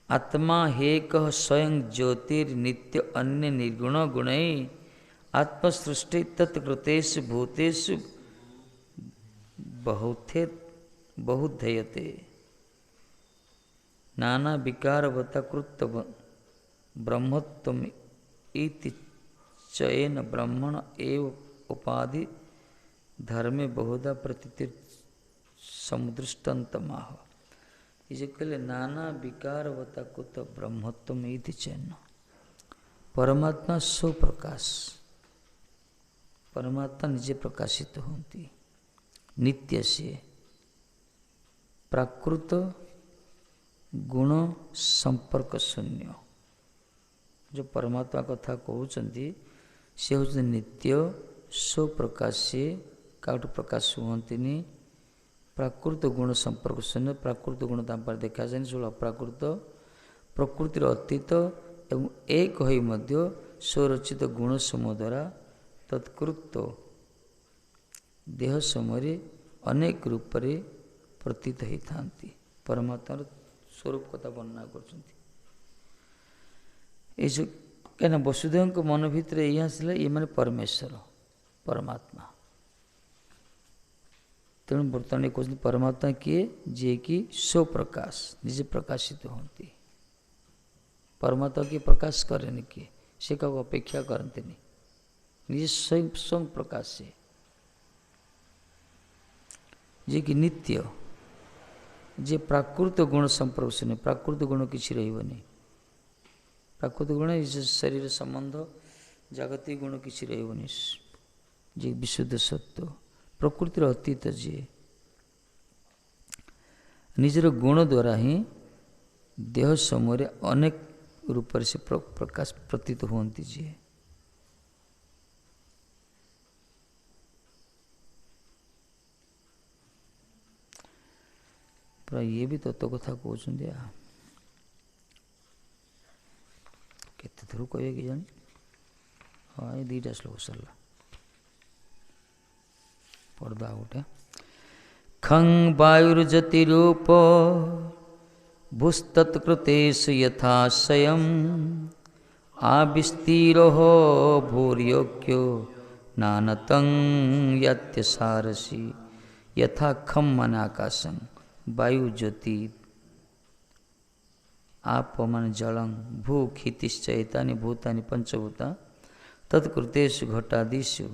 A: ଆତ୍ମା ହେକ ସ୍ୱୟଂ ଜ୍ୟୋତିର୍ ନିତ୍ୟ ଅନ୍ୟ ନିର୍ଗୁଣ ଗୁଣୈ ଆତ୍ମସୃଷ୍ଟି ତତ୍କୃତେଷୁ ଭୂତେଷୁ ବହୁଧେୟତେ नाना विकारवता कृत ब्रह्मत्वम इति चयन ब्रह्मण एव उपाधि धर्मे बहुधा प्रतीतिर समुदृष्टंतमाह। ये कहले नाना विकारवता कृत ब्रह्मत्वम इति चयन, परमात्मा स्वप्रकाश, परमात्मा निजे प्रकाशित होती, नित्य से प्राकृत गुण संपर्क शून्य। जो परमात्मा कथा कहते सी हूँ नित्य स्वप्रकाशी, काठू प्रकाश हुंती, प्राकृत गुण संपर्क शून्य। प्राकृत गुण तापर देखा जाए सब अप्राकृत, प्रकृतिर अतीत एवं एक होई मध्य स्वरचित गुण समूह द्वारा तत्कृत देह समय अनेक रूप से प्रतीत होता। परमात्मार स्वरूप कथा वर्णना करछन्ति। ये जो कहना वसुदेव को मन भितर ये आसला, ये माने परमेश्वर परमात्मा। तेणु बर्तमान कहते परमात्मा किए, जी कि स्वप्रकाश, निजे प्रकाशित होती। परमात्मा किए प्रकाश करें किए, से क्या अपेक्षा करते नहीं, निजे स्वयं स्वयं प्रकाश से, जी कि नित्य, जे प्राकृत गुण संपर्क से नहीं, प्राकृत गुण किसी रही, प्राकृत गुण शरीर संबंध जागतिक गुण किसी रही, जे विशुद्ध सत्व प्रकृतिर अतीत, जे निजर गुण द्वारा ही देह समय अनेक रूप से प्रकाश प्रतीत होती। जे ये भी तत्व कथा कहते केते थरू कहे कि जानी। हाँ ये दीटा श्लोक सरला पढ़ा गोटे। खं वायुर्जतिरूप भूस्तत्कृतेषु यथाशयम् आविस्तीरो भूर्योग्यो नानतं यत्यसारसि यथा खम मन आकाशं वायु ज्योति आप मन जलं भू क्षितिश्चैतानि भूतानि पंचभूता तत्कृतेषु घटादिषु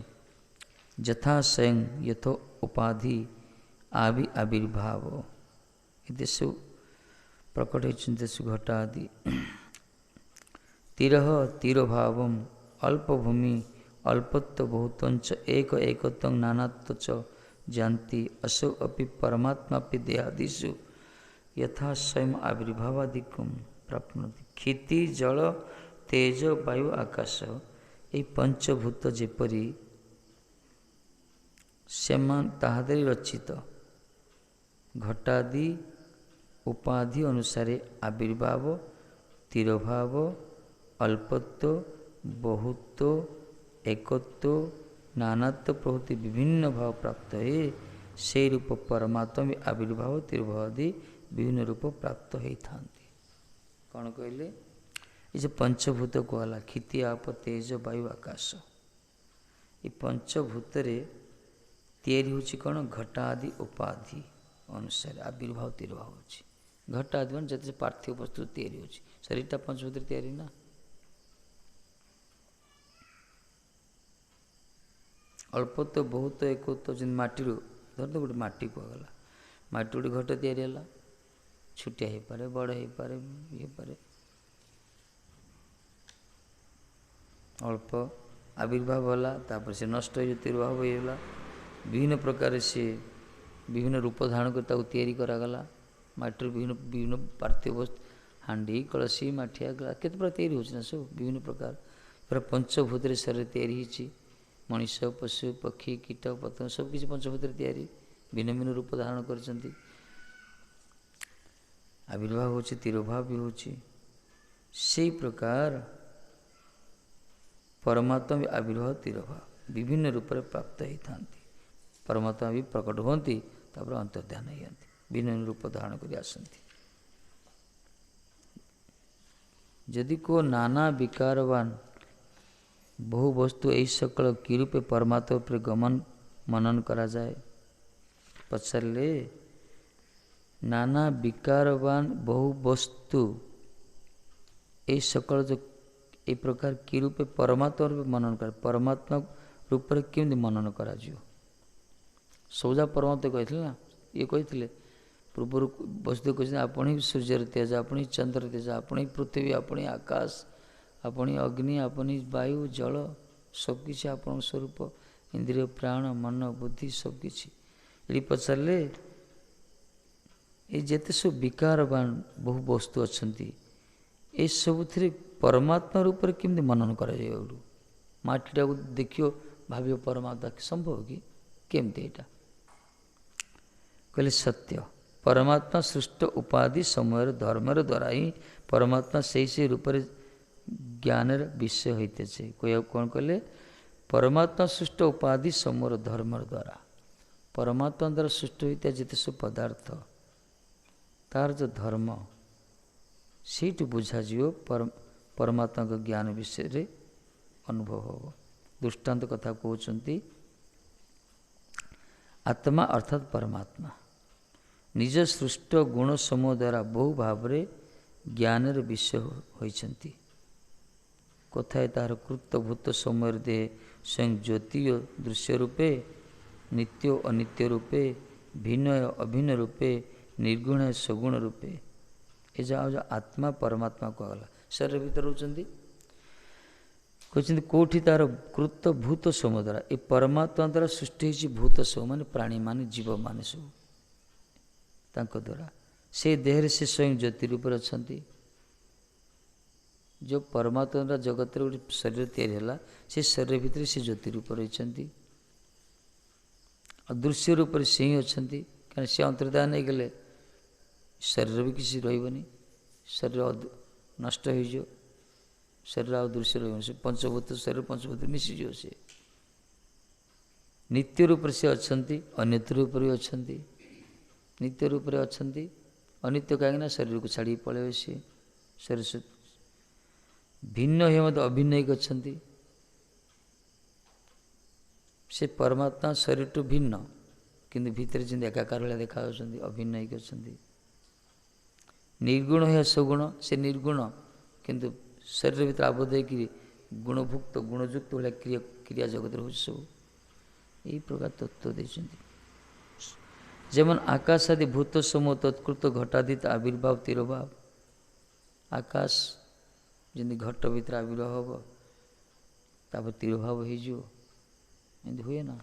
A: यथाशयं यथो उपाधि आविर्भाव इतिषु प्रकट होती घटादि ତିରଃ ତିରୋଭାବଂ ଅଳ୍ପଭୂମି ଅଳ୍ପତ୍ୱ ବହୁତଞ୍ଚ ଏକ ଏକତ୍ୱଂ ନାନାତ୍ୱ च जानती असौ अपि परमात्मापि देहादिषु यथा स्वयं आविर्भावादिकं प्राप्नोति। क्षिति जल तेज वायु आकाश এই ପଞ୍ଚଭୂତ ଯେପରି ସେମାନେ ତାହାଦେହରେ ରଚିତ ଘଟାଦି ଉପାଧି ଅନୁସାରେ ଆବିର୍ଭାବ ତିରୋଭାବ ଅଳ୍ପତ୍ୱ ବହୁତ୍ୱ ଏକତ୍ୱ नानात्व प्रभृति विभिन्न भाव प्राप्त है से रूप परमात्मा भी आविर्भाव तिरुभाव आदि विभिन्न रूप प्राप्त होता कौन कहले ये पंचभूत कहला क्षिति आप तेज वायु आकाश ये पंचभूत तैयारी होची कौन घटा आदि उपाधि अनुसार आविर्भाव तिरुभाव होची घटा आदि मान जैसे पार्थिव वस्तु तैयारी होची शरीरटा पंचभूत तैयारी ना अल्प तो बहुत एक तो जन माटी धर तो गोटे माटी कहगला माटी गोटे घट तैयारी है छुटिया हो पारे बड़ हो पारे ये पारे अल्प आविर्भाव होला तापर से नष्ट हो तिरुभाव होगा विभिन्न प्रकार से विभिन्न रूप धारण कर तैयारी करागला माटी विभिन्न विभिन्न पार्थिव वस्तु हांडी कलसी माठिया केते प्रकार तैयारी होना सब विभिन्न प्रकार पूरा पंचभूत शरीर तैयारी होती मनीष पशु पक्षी कीट पतंग सबकि पंचभूत तैयारी भिन्न भिन्न रूप धारण कर आविर्भाव हो तिरोभाव भी हो प्रकार परमात्मा भी आविर्भाव तिरोभाव विभिन्न रूप में प्राप्त होता परमात्मा भी प्रकट होती अंतर्ध्यान होती भिन्न रूप धारण कर आसती यदि को नाना विकारवान बहु वस्तु यही सकल कि रूपे परमात्मा पर गमन मनन करा जाए पचारे नाना विकारवान बहु वस्तु यही सकल जो एक प्रकार कि रूपे परमात्मा रूपे मनन कर परमात्मा रूप में केमती मनन करा सबजा परमात्मा कहते ना ये कहते पूर्व वस्तु कहते आपण ही सूर्यर तेज आपण ही चंद्र तेज आपण ही पृथ्वी आपण ही आकाश अपनी अग्नि अपनी वायु जल सबकि आपण स्वरूप इंद्रिय प्राण मन बुद्धि सबकि ये पचारे ये जिते सब विकारवान बहु वस्तु अच्छा ये सब परमात्मा रूप में केमती मनन कर मटीटा को देखियो भाव परमात्मा संभव कि केमती यहाँ कहले सत्य परमात्मा सृष्ट उपाधि समय धर्मर द्वारा ही परमात्मा से रूप ज्ञान विषय होते कोई कौन कहले परमात्मा सृष्ट उपाधि समूह धर्म द्वारा परमात्मा द्वारा सृष्टि होता जिते सब पदार्थ तार जो धर्म से बुझा परमात्मा का ज्ञान विषय रे अनुभव हो दृष्टांत कथा कहते आत्मा अर्थात परमात्मा निज सृष्ट गुण समूह द्वारा बहु भाव ज्ञान विषय होती कथा तार कृतभूत समय दे स्वयं ज्योति दृश्य रूपे नित्य अनित्य रूपे भिन्न अभिन्न रूपे निर्गुण सगुण रूपे ये जो आत्मा परमात्मा कहला शरीर भीतर होती कहते कौटी तार कृतभूत समय द्वारा ये परमात्मा द्वारा सृष्टि होती भूत सब मान प्राणी मान जीव मान सब द्वारा से देह से स्वयं ज्योति रूप अच्छा जो परमात्मा जगत गोटे शरीर या से शरीर भितर से ज्योति रूप रही अदृश्य रूप से ही अच्छा कहीं से अंतर्धान नहीं गले शरीर भी किसी रही शरीर नष्ट हो शरीर अदृश्य रही पंचभूत शरीर पंचभूत मिसीज से नित्य रूप से अच्छा अनित्य रूप भी अच्छा नित्य रूप से अच्छा अनित्य कहीं शरीर को छाड़ी पड़े सी शरीर से भिन्न हे मत अभिन्न अच्छा से परमात्मा शरीर टू भिन्न किंतु भीतर जमी एकाकार भाया देखा अभिन्न अच्छा निर्गुण है सगुण से निर्गुण किंतु शरीर भीतर आबद्ध हो गुणभुक्त गुणयुक्त भाया क्रिया क्रिया जगत हो सब यही प्रकार तत्व देते जेमन आकाश आदि भूत समूह तत्कृत घटादित आविर्भाव तिरोभाव आकाश जमी घट भीतर आविर्भाव हम तापर तिरुभाव होमती हुए ना।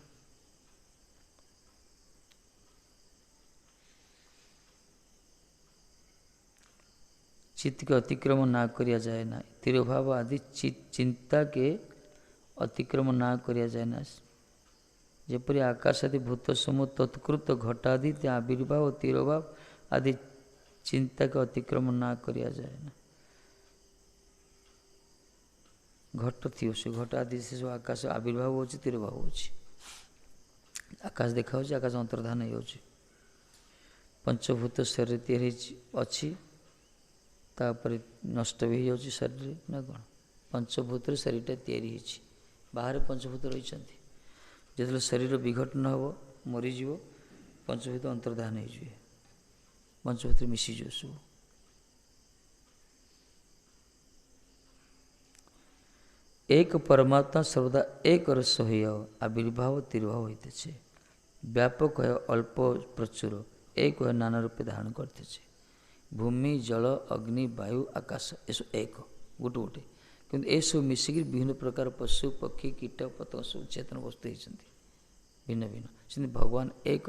A: चित्त के अतिक्रमण ना करिया जाए ना, तिरुभाव आदि चिंता के अतिक्रमण ना करिया जाए ना। जेपरि आकाश आदि भूत समूह तत्कृत घटादि आविर्भाव तिरुभाव आदि चिंता के अतिक्रमण ना करिया जाए ना। घट थी से घट आदि से सब आकाश आविर्भाव हो तिरुभाव हो, आकाश देखा हो, आकाश अंतर्धान हो। पंचभूत शरीर तैयारी अच्छी तापर नष्ट भी हो शरीर ना कौन। पंचभूत शरीरटा तैयारी बाहर पंचभूत रही जो शरीर विघटन हम मरीज पंचभूत अंतर्धान हो पंचभूत मिसीज सब। एक परमात्मा सर्वदा एक रस हो आविर्भाव तिरुभाव होते व्यापक है अल्प प्रचुर एक है नाना रूपे धारण करते भूमि जल अग्नि वायु आकाश ये एक गोटे गोटे किंतु ये सब मिसिक विभिन्न प्रकार पशु पक्षी कीट पतंग सब चेतन वस्तु होती भिन्न भिन्न से भगवान एक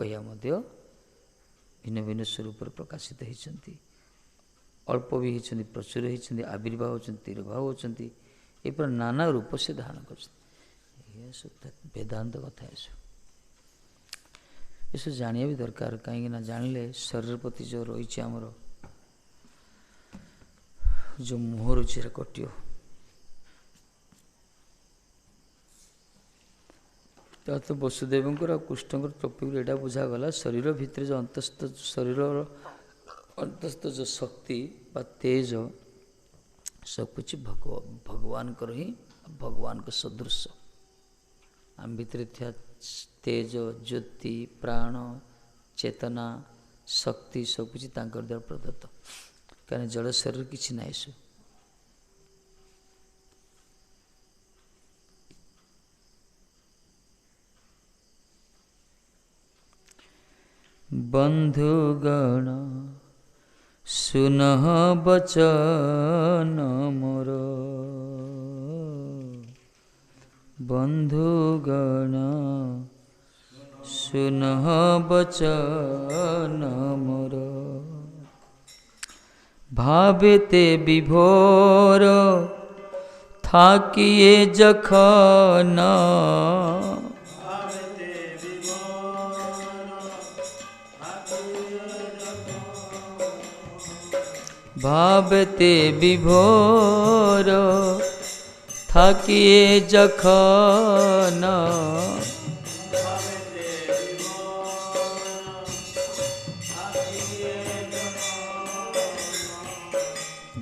A: भिन्न भिन्न स्वरूप प्रकाशित होती अल्प भी होती प्रचुर होती आविर्भाव होती तिरुभाव होती ये पर नाना रूप से धारण कर वेदांत कथा ये सब जानिया भी दरकार कहीं जानिले शरीर प्रति जो रही आमर जो मोह रुचि कटियो। तो वसुदेव कृष्ण टॉपिक एटा बुझागला शरीर भितर जो अंतस्थ शरीर अंतस्थ जो शक्ति बा तेज सब कुछ भगवान कर ही भगवान को सदृश आम भितर था तेज ज्योति प्राण चेतना शक्ति सब कुछ द्वारा प्रदत्त कहीं जड़ शरीर किसी ना सब बंधुगण सुनह बचन मोर बंधुगण सुनह बचन मोर भावेते विभोर थाकिए जखन भावते विभोर थाकिए जखन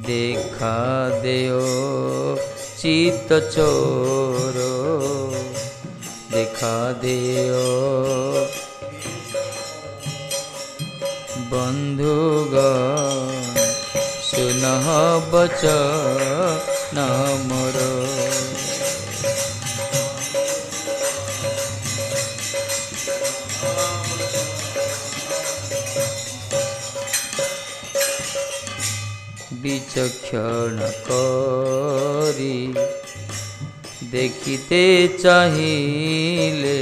A: देखा देओ चित चोर देखा देओ बंधुगण सुनह बचन मोर विचक्षण करी देखिते चाहिले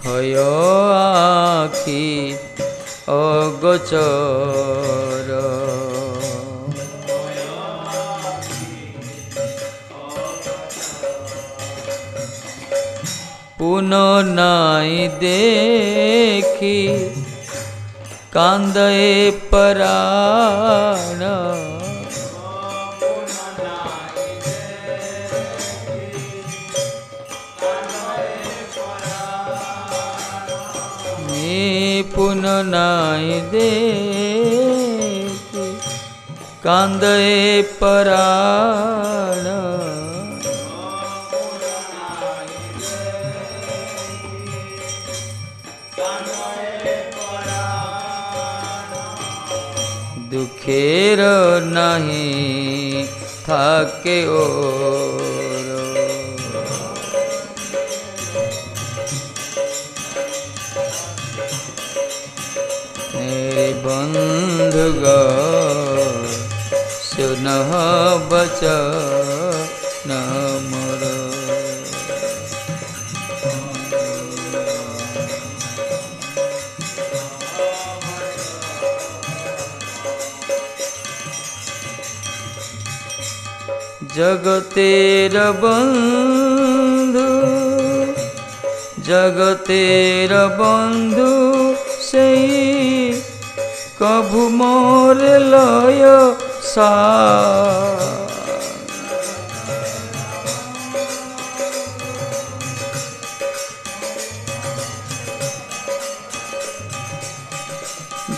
A: भय आखि अगोचर पुनः नाई देखी कांदे पराण पुनः नाई देखी कांदे पराण दुखेर नहीं थाके ओर बंधुगण सुनह बचन मोर। जगतेर बंधु जगतेर बंधु सेई कभु मोर लय सा।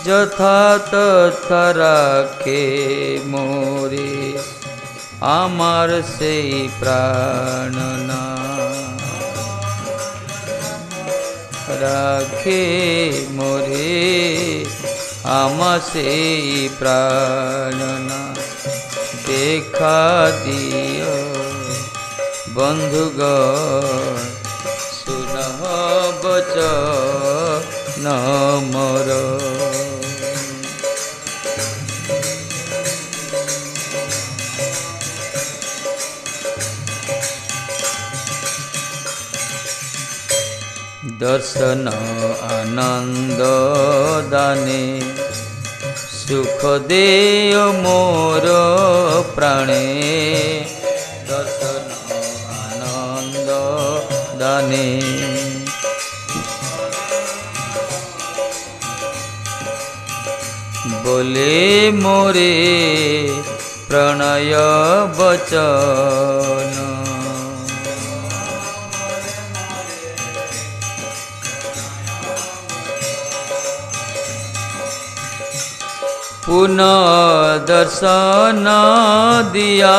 A: যথা তথা রাখে মোরে আমার সেই প্রাণ না। রাখে মোরে আমার সেই প্রাণ না। দেখা দিও বন্ধুগণ শুনহ বচন মোর। दर्शन आनंद दाने सुख देय मोर प्राणे। दर्शन आनंद दाने बोले मोरे प्रणय वचन। पुनः दर्शन दिया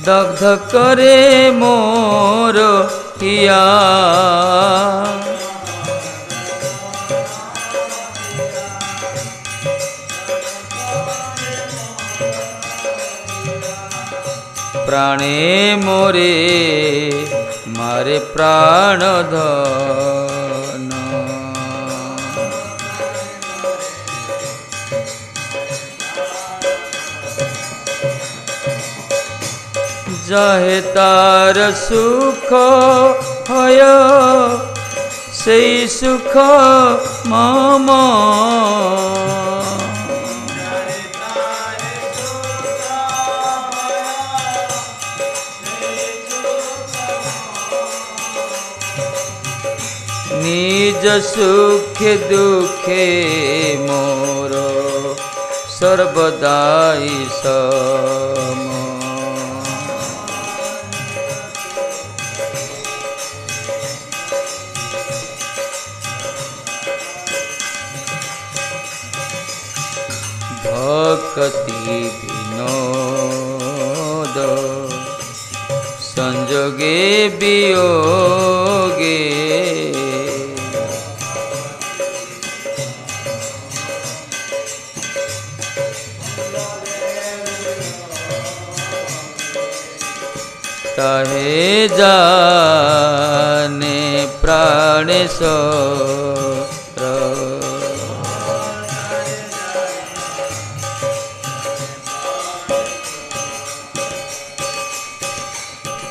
A: दग्ध करे मोर हिया। प्राणे मोरे मारे प्राण धन। जाहे तार सुख हय सेई सुख मम। निज सुखे दुखे मोर सर्वदाई सम। भक्ति विनोद संजोगे वियोगे। ताहे जाने प्राणेश्वर।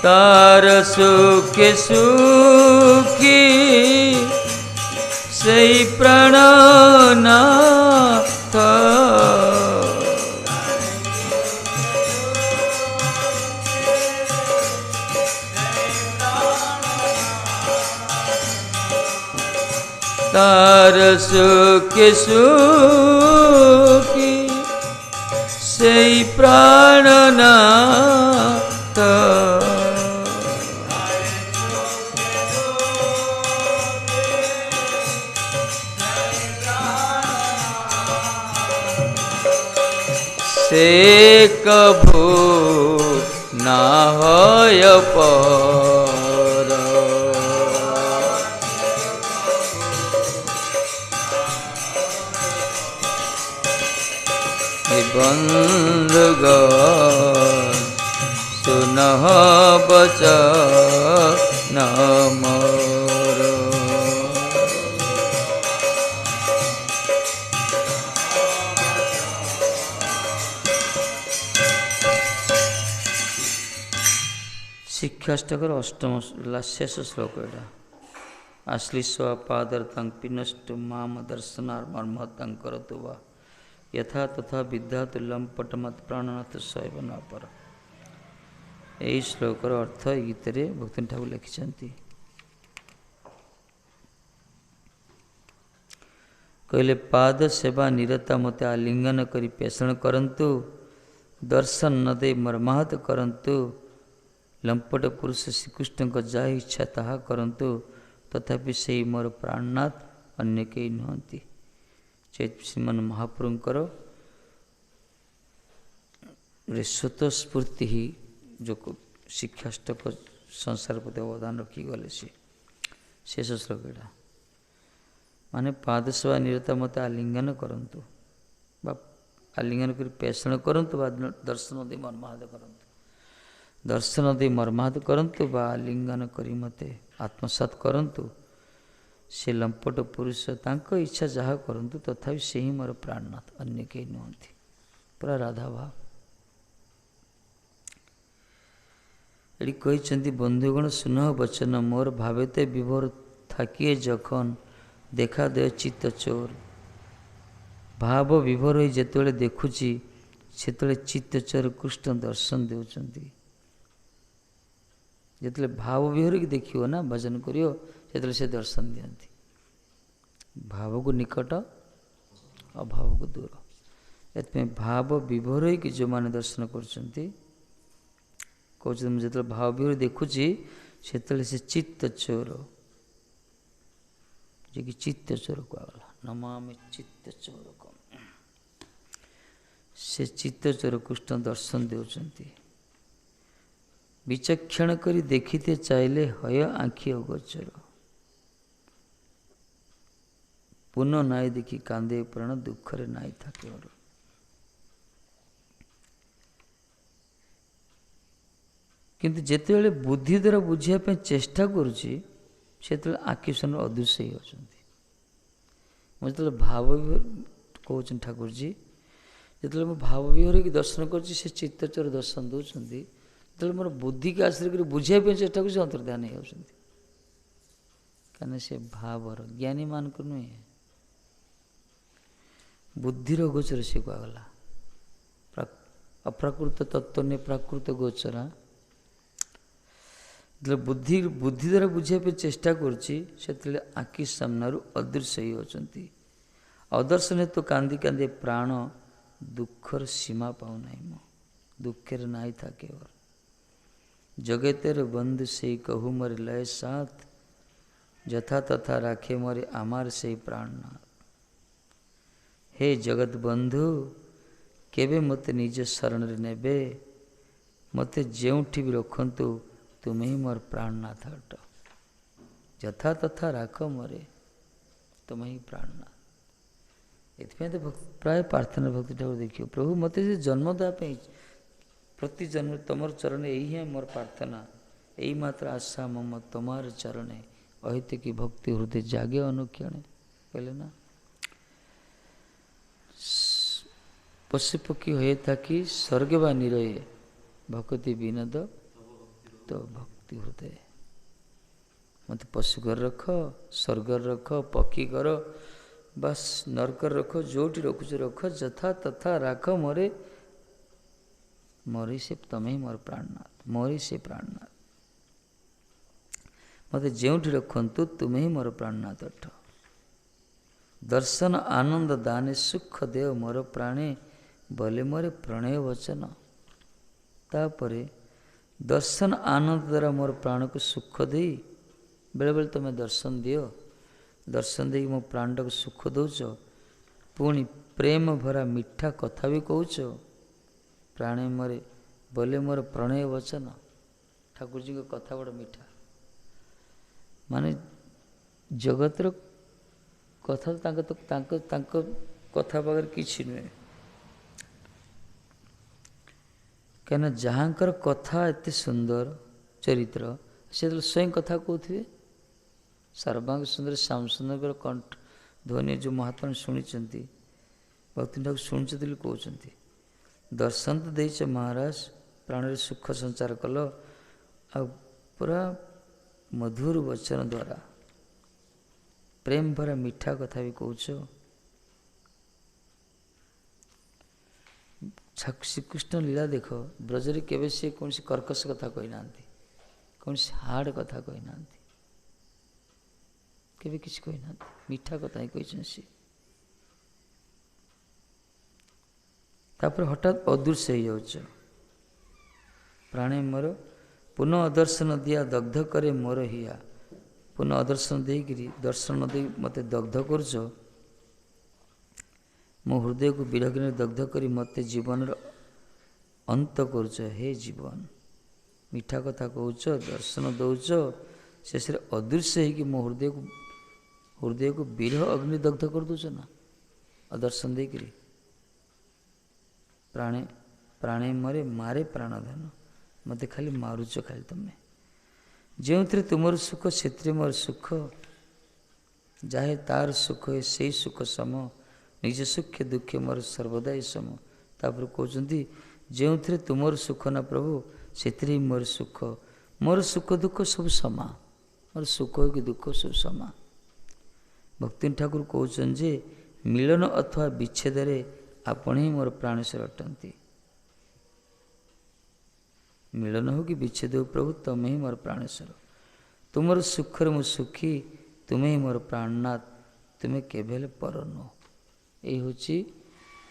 A: तार सुखे सुखी सेई प्राणनाथ। तार सुखे सुखी सेई प्राणनाथ। से कभू ना होय पर। बंधुगण सुनह बचन मोर। ଶିକ୍ଷାଷ୍ଟକର ଅଷ୍ଟମ ଶେଷ ଶ୍ଲୋକ ଏଇଟା। ଆଶ୍ଲିଷ୍ୱ ପାଦର୍ଥାଂ ପିନଷ୍ଟୁ ମାମ ଦର୍ଶନାର୍ ମର୍ମ ତାଙ୍କର ତୁବା ଯଥା ତଥା ବିଦ୍ୟା ତୁଲ୍ୟମ୍ ପଟମତ୍ ପ୍ରାଣନାଥ ଶୈବ ନପର। ଏହି ଶ୍ଲୋକର ଅର୍ଥ ଏହି ଗୀତରେ ଭକ୍ତି ଠାକୁର ଲେଖିଛନ୍ତି। କହିଲେ ପାଦ ସେବା ନିରତା ମୋତେ ଆଲିଙ୍ଗନ କରି ପେଷଣ କରନ୍ତୁ, ଦର୍ଶନ ନ ଦେଇ ମର୍ମାହତ କରନ୍ତୁ। ଲମ୍ପଟ ପୁରୁଷ ଶ୍ରୀକୃଷ୍ଣଙ୍କ ଯାହା ଇଚ୍ଛା ତାହା କରନ୍ତୁ, ତଥାପି ସେହି ମୋର ପ୍ରାଣନାଥ, ଅନ୍ୟ କେହି ନୁହନ୍ତି। ଶ୍ରୀମାନ ମହାପ୍ରଭୁଙ୍କର ସ୍ୱତଃସ୍ଫୂର୍ତ୍ତି ହିଁ ଯେଉଁ ଶିକ୍ଷାଷ୍ଟକ ସଂସାର ପ୍ରତି ଅବଦାନ ରଖିଗଲେ ଶେଷ ଶ୍ଲୋକଟା। ମାନେ ପାଦସେବା ନିରତା ମୋତେ ଆଲିଙ୍ଗନ କରନ୍ତୁ ବା ଆଲିଙ୍ଗନ କରି ପେଷଣ କରନ୍ତୁ ବା ଦର୍ଶନ ଦେଇ ମର୍ମାହତ କରନ୍ତୁ। ଦର୍ଶନ ଦେଇ ମର୍ମାହତ କରନ୍ତୁ ବା ଆଲିଙ୍ଗନ କରି ମୋତେ ଆତ୍ମସାତ କରନ୍ତୁ। ସେ ଲମ୍ପଟ ପୁରୁଷ ତାଙ୍କ ଇଚ୍ଛା ଯାହା କରନ୍ତୁ, ତଥାପି ସେ ହିଁ ମୋର ପ୍ରାଣନାଥ, ଅନ୍ୟ କେହି ନୁହନ୍ତି। ପୁରା ରାଧାଭାବ ଏଠି କହିଛନ୍ତି। ବନ୍ଧୁଗଣ ସୁନଃ ବଚନ ମୋର ଭାବେତେ ବିଭୋର ଥାକିଏ ଯখন ଦେଖା ଦେ ଚିତ୍ତ ଚୋର। ଭାବ ବିଭୋର ହୋଇ ଯେତେବେଳେ ଦେଖୁଛି, ସେତେବେଳେ ଚିତ୍ତ ଚୋର କୃଷ୍ଣ ଦର୍ଶନ ଦେଉଛନ୍ତି। ଯେତେବେଳେ ଭାବ ବିହୋରିକି ଦେଖିବ ନା ଭଜନ କରିବ, ସେତେବେଳେ ସେ ଦର୍ଶନ ଦିଅନ୍ତି। ଭାବକୁ ନିକଟ, ଅଭାବକୁ ଦୂର। ଏଥିପାଇଁ ଭାବ ବିଭୋର ହୋଇକି ଯେଉଁମାନେ ଦର୍ଶନ କରୁଛନ୍ତି, କହୁଛନ୍ତି ମୁଁ ଯେତେବେଳେ ଭାବ ବିହୋର ଦେଖୁଛି, ସେତେବେଳେ ସେ ଚିତ୍ତ ଚୋର, ଯେ କି ଚିତ୍ତ ଚୋର କୁହାଗଲା, ନମାମି ଚିତ୍ତ ଚୋର। ସେ ଚିତ୍ତ ଚୋର କୃଷ୍ଣ ଦର୍ଶନ ଦେଉଛନ୍ତି। ବିଚକ୍ଷଣ କରି ଦେଖିତେ ଚାହିଁଲେ ହୟ ଆଖି ଅଗୋଚର। ପୁନଃ ନାଇଁ ଦେଖି କାନ୍ଦେ ପ୍ରାଣ ଦୁଃଖରେ ନାଇଁ থাকে ମୋର। କିନ୍ତୁ ଯେତେବେଳେ ବୁଦ୍ଧି ଦ୍ୱାରା ବୁଝିବା ପାଇଁ ଚେଷ୍ଟା କରୁଛି, ସେତେବେଳେ ଆଖି ସାମ୍ନାରେ ଅଦୃଶ୍ୟ ହେଉଛନ୍ତି। ମୁଁ ଯେତେବେଳେ ଭାବ ବିହୋର କହୁଛନ୍ତି ଠାକୁରଜୀ, ଯେତେବେଳେ ମୁଁ ଭାବ ବିହୋରକି ଦର୍ଶନ କରୁଛି, ସେ ଚିତ୍ତଚୋର ଦର୍ଶନ ଦେଉଛନ୍ତି। ଯେତେବେଳେ ମୋର ବୁଦ୍ଧିକି ଆଶ୍ରୟ କରି ବୁଝିବା ପାଇଁ ଚେଷ୍ଟା କରୁଛି, ଅନ୍ତର୍ଧ୍ୟାନ ହେଇଯାଉଛନ୍ତି। କାରଣ ସେ ଭାବର ଜ୍ଞାନୀମାନଙ୍କ ନୁହେଁ, ବୁଦ୍ଧିର ଗୋଚର ସେ କୁହାଗଲା। ଅପ୍ରାକୃତ ତତ୍ତ୍ୱ ନେଇ ପ୍ରାକୃତ ଗୋଚରା। ଯେତେବେଳେ ବୁଦ୍ଧି ଦ୍ୱାରା ବୁଝିବା ପାଇଁ ଚେଷ୍ଟା କରୁଛି, ସେତେବେଳେ ଆଖି ସାମ୍ନାରୁ ଅଦୃଶ୍ୟ ହେଇଯାଉଛନ୍ତି। ଅଦର୍ଶନ ହେତୁ କାନ୍ଦି କାନ୍ଦି ପ୍ରାଣ ଦୁଃଖର ସୀମା ପାଉନାହିଁ। ମୁଁ ଦୁଃଖରେ ନାଇଁ থাকে ওর। জগতের বন্ধু সেই কহু মোর লয় সাথ, যথা তথা রাখে মোরে আমার সেই প্রাণনাথ। হে জগৎ বন্ধু, কেবে ମୋତେ ନିଜ ଶରଣରେ ନେବେ, ମୋତେ ଯେଉଁଠି ବି ରଖନ୍ତୁ, ତୁମେ ହିଁ ମୋର ପ୍ରାଣନାଥ ଅଟ। ଯଥା ତଥା ରାଖ ମୋରେ, ତୁମେ ହିଁ ପ୍ରାଣନାଥ। ଏଥିପାଇଁ ତ ପ୍ରାୟ ପ୍ରାର୍ଥନା ଭକ୍ତି ଠାକୁର ଦେଖିବ, ପ୍ରଭୁ ମୋତେ ଯେ ଜନ୍ମ ଦେବା ପାଇଁ ପ୍ରତି ଜନ୍ମ ତମର ଚରଣେ, ଏହି ହିଁ ମୋର ପ୍ରାର୍ଥନା, ଏହି ମାତ୍ର ଆଶା ମମ ତମାର ଚରଣେ, ଅହିତ କି ଭକ୍ତି ହୃଦୟ ଜାଗେ ଅନୁକ୍ଷଣେ। କହିଲେ ନା, ପଶୁପକ୍ଷୀ ହଏ থাকি ସ୍ୱର୍ଗ ବା ନିରଏ, ଭକ୍ତି ବିନୋଦ ତ ଭକ୍ତି ହୃଦୟ। ମୋତେ ପଶୁ ଘର ରଖ, ସ୍ୱର୍ଗରେ ରଖ, ପକ୍ଷୀ କର, ବାସ୍ ନର୍କରେ ରଖ, ଯେଉଁଠି ରଖୁଛ ରଖ, ଯଥା ତଥା ରାଖ ମୋରେ, ମୋରି ସେ ତମେ ହିଁ ମୋର ପ୍ରାଣନାଥ, ମୋରି ସେ ପ୍ରାଣନାଥ। ମୋତେ ଯେଉଁଠି ରଖନ୍ତୁ, ତୁମେ ହିଁ ମୋର ପ୍ରାଣନାଥ ଅଟ। ଦର୍ଶନ ଆନନ୍ଦ ଦାନେ ସୁଖ ଦେହ ମୋର ପ୍ରାଣେ, ବୋଲେ ମୋରେ ପ୍ରଣୟ ବଚନ। ତାପରେ ଦର୍ଶନ ଆନନ୍ଦ ଦ୍ୱାରା ମୋର ପ୍ରାଣକୁ ସୁଖ ଦେଇ, ବେଳେବେଳେ ତୁମେ ଦର୍ଶନ ଦିଅ, ଦର୍ଶନ ଦେଇକି ମୋ ପ୍ରାଣଟାକୁ ସୁଖ ଦେଉଛ, ପୁଣି ପ୍ରେମ ଭରା ମିଠା କଥା ବି କହୁଛ। ପ୍ରାଣେ ମରେ ବୋଲେ ମୋର ପ୍ରଣୟ ବଚନ। ଠାକୁରଜୀଙ୍କ କଥା ବଡ଼ ମିଠା। ମାନେ ଜଗତର କଥା ତାଙ୍କ କଥା ପାଖରେ କିଛି ନୁହେଁ। କାହିଁକିନା ଯାହାଙ୍କର କଥା ଏତେ ସୁନ୍ଦର ଚରିତ୍ର, ସେ ଯେତେବେଳେ ସ୍ୱୟଂ କଥା କହୁଥିବେ, ସର୍ବାଙ୍ଗ ସୁନ୍ଦର ଶ୍ୟାମ ସୁନ୍ଦରଙ୍କର କଣ୍ଠ ଧ୍ୱନି ଯେଉଁ ମହାତ୍ମା ଶୁଣିଛନ୍ତି, ଭକ୍ତି ଠାକୁର ଶୁଣିଛନ୍ତି ବୋଲି କହୁଛନ୍ତି। ଦର୍ଶନ ତ ଦେଇଛ ମହାରାଜ, ପ୍ରାଣରେ ସୁଖ ସଞ୍ଚାର କଲ, ଆଉ पूरा मधुर वचन द्वारा प्रेम भरा मीठा कथा भी कौच। श्रीकृष्ण लीला देख ब्रजरे केवे से कौन सी कर्कश कथा कही ना, कौन सी हार्ड कथा कही ना, केवे किसी कही ना, मीठा कथा ही कही सी। तापर हठात अदृश्य हो जाउछ। प्राणे मोर पुनः अदर्शन दिया दग्ध करे मोर हिया। पुनः अदर्शन देकरी दर्शन दे मते दग्ध करछ, मो हृदय को विरग्न दग्ध करी मते जीवन अंत करछ। हे जीवन मीठा कथा कहूच, दर्शन दौच, शेष अदृश्य है कि मो हृदय को विरह अग्नि दग्ध कर दौच ना अदर्शन देकरी। प्राणे प्राणे मरे मारे प्राणधन, मते खाली मारुच खाली तुम्हें। जो थे तुमर सुख से मोर सुख, जाहे तार सुख है से सुख सम, निज सुख दुखे मोर सर्वदा सम। तापर कहते जो थे तुमर सुख ना प्रभु से मोर सुख दुख सब समा, मोर सुख हो कि दुख सब समा। भक्ति ठाकुर कहते जे मिलन अथवा विच्छेद आपण ही मोर प्राणेश्वर अटंती। मिलन हो कि विच्छेद हो प्रभु तमें ही मोर प्राणेश्वर। तुमर सुखर मु सुखी, तुम्हें ही मोर प्राणनाथ, तुम्हें केवल पर नुह। यही हूँ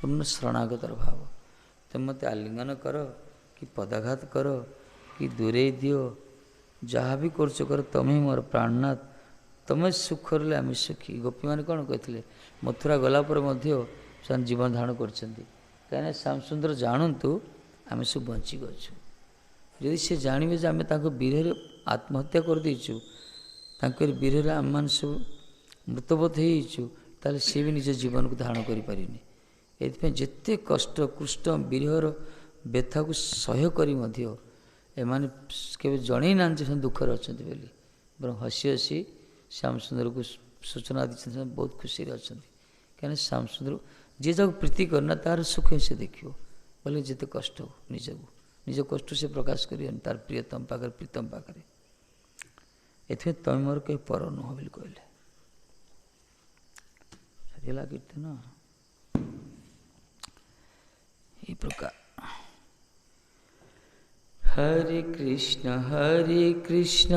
A: पूर्ण शरणागतर भाव। तुम मत आलिंगन कर कि पदाघात कर कि दूरे दियो, जहाँ भी कर तमें ही मोर प्राणनाथ, तमें सुख रे आम सुखी। गोपी मैंने कौन कहते मथुरा गला पर से जीवन धारण कर कहीं श्याम सुंदर जानतु आम सब बची गु। यदि से जानवे आम विरह आत्महत्या कर देचु, विरह आम मान सब मृतबोध होचु, ताले सी भी निज जीवन को धारण करें। ये जिते कष्ट कृष्ण विरहर व्यथा को सह्य करी जन ना दुखर अच्छा बोली, बर हसी हसी श्याम सुंदर को सूचना दी बहुत खुशी अच्छा। कहीं श्याम सुंदर जी जब प्रीति करना तार सुख से देखो बोले जिते कष्ट हो निज कष्ट से प्रकाश कर तार प्रियतम पाखे प्रीतम पाखे। ये तुम मोर कहीं पर नुह बोली कहले सरीला कीर्तन ये प्रकार। हरे कृष्ण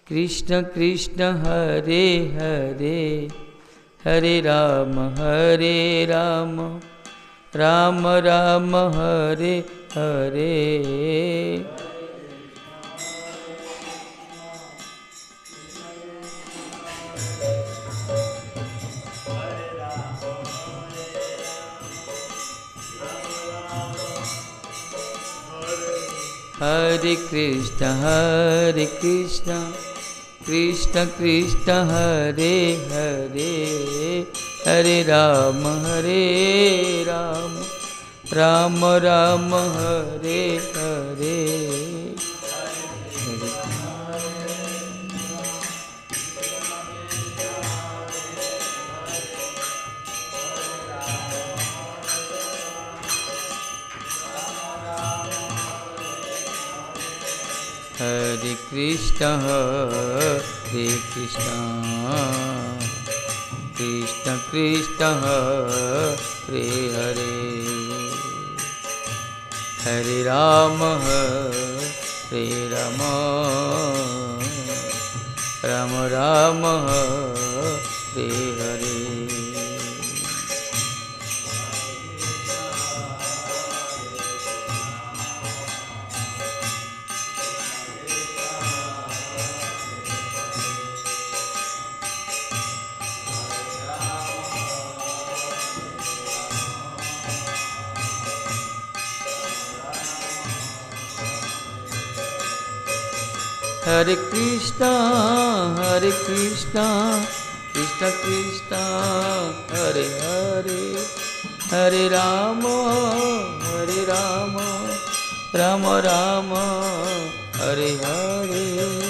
A: कृष्ण कृष्ण हरे हरे, हरे राम राम राम हरे हरे। हरे कृष्ण कृष्ण कृष्ण हरे हरे, हरे राम राम राम हरे हरे। हरे कृष्ण कृष्ण कृष्ण हरे हरे, हरे राम राम राम हरे हरे। हरे कृष्ण कृष्ण कृष्ण हरे हरे, हरे राम राम राम हरे हरे।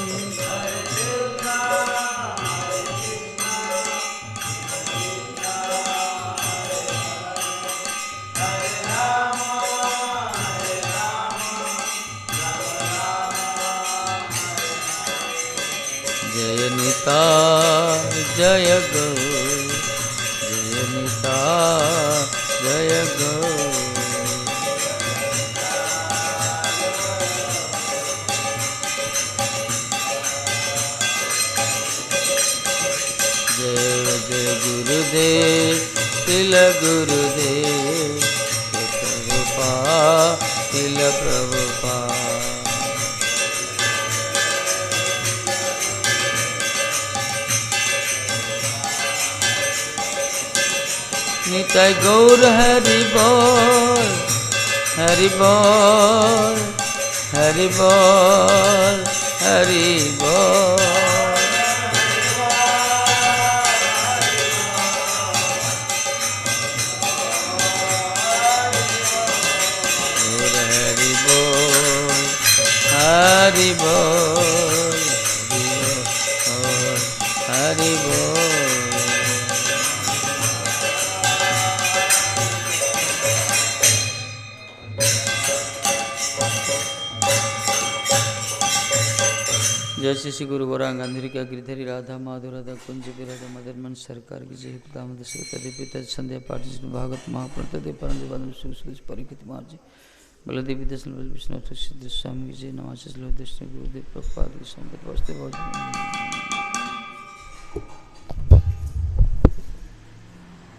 A: जय गौर जय निताय जय गौर। जय जय गुरुदेव तिल गुरुदेव प्रभुपाद तिल प्रभुपाद। निताय गौर हरि बोल हरि बोल हरि बोल हरि बोल। हरि बोल हरि बोल। जय श्री गुरु गौरांग गांधी का गिरधरी राधा माधव राधा कुंज राधा मदन मन सरकार की जय। पिता संध्या पाठ भागवत महाप्रत परीक्षित महाराज बलदेवी दर्शन विष्णु सिद्ध स्वामी की जय। नमाज गुरुदेव प्रभुपाद की संगत वास्ते।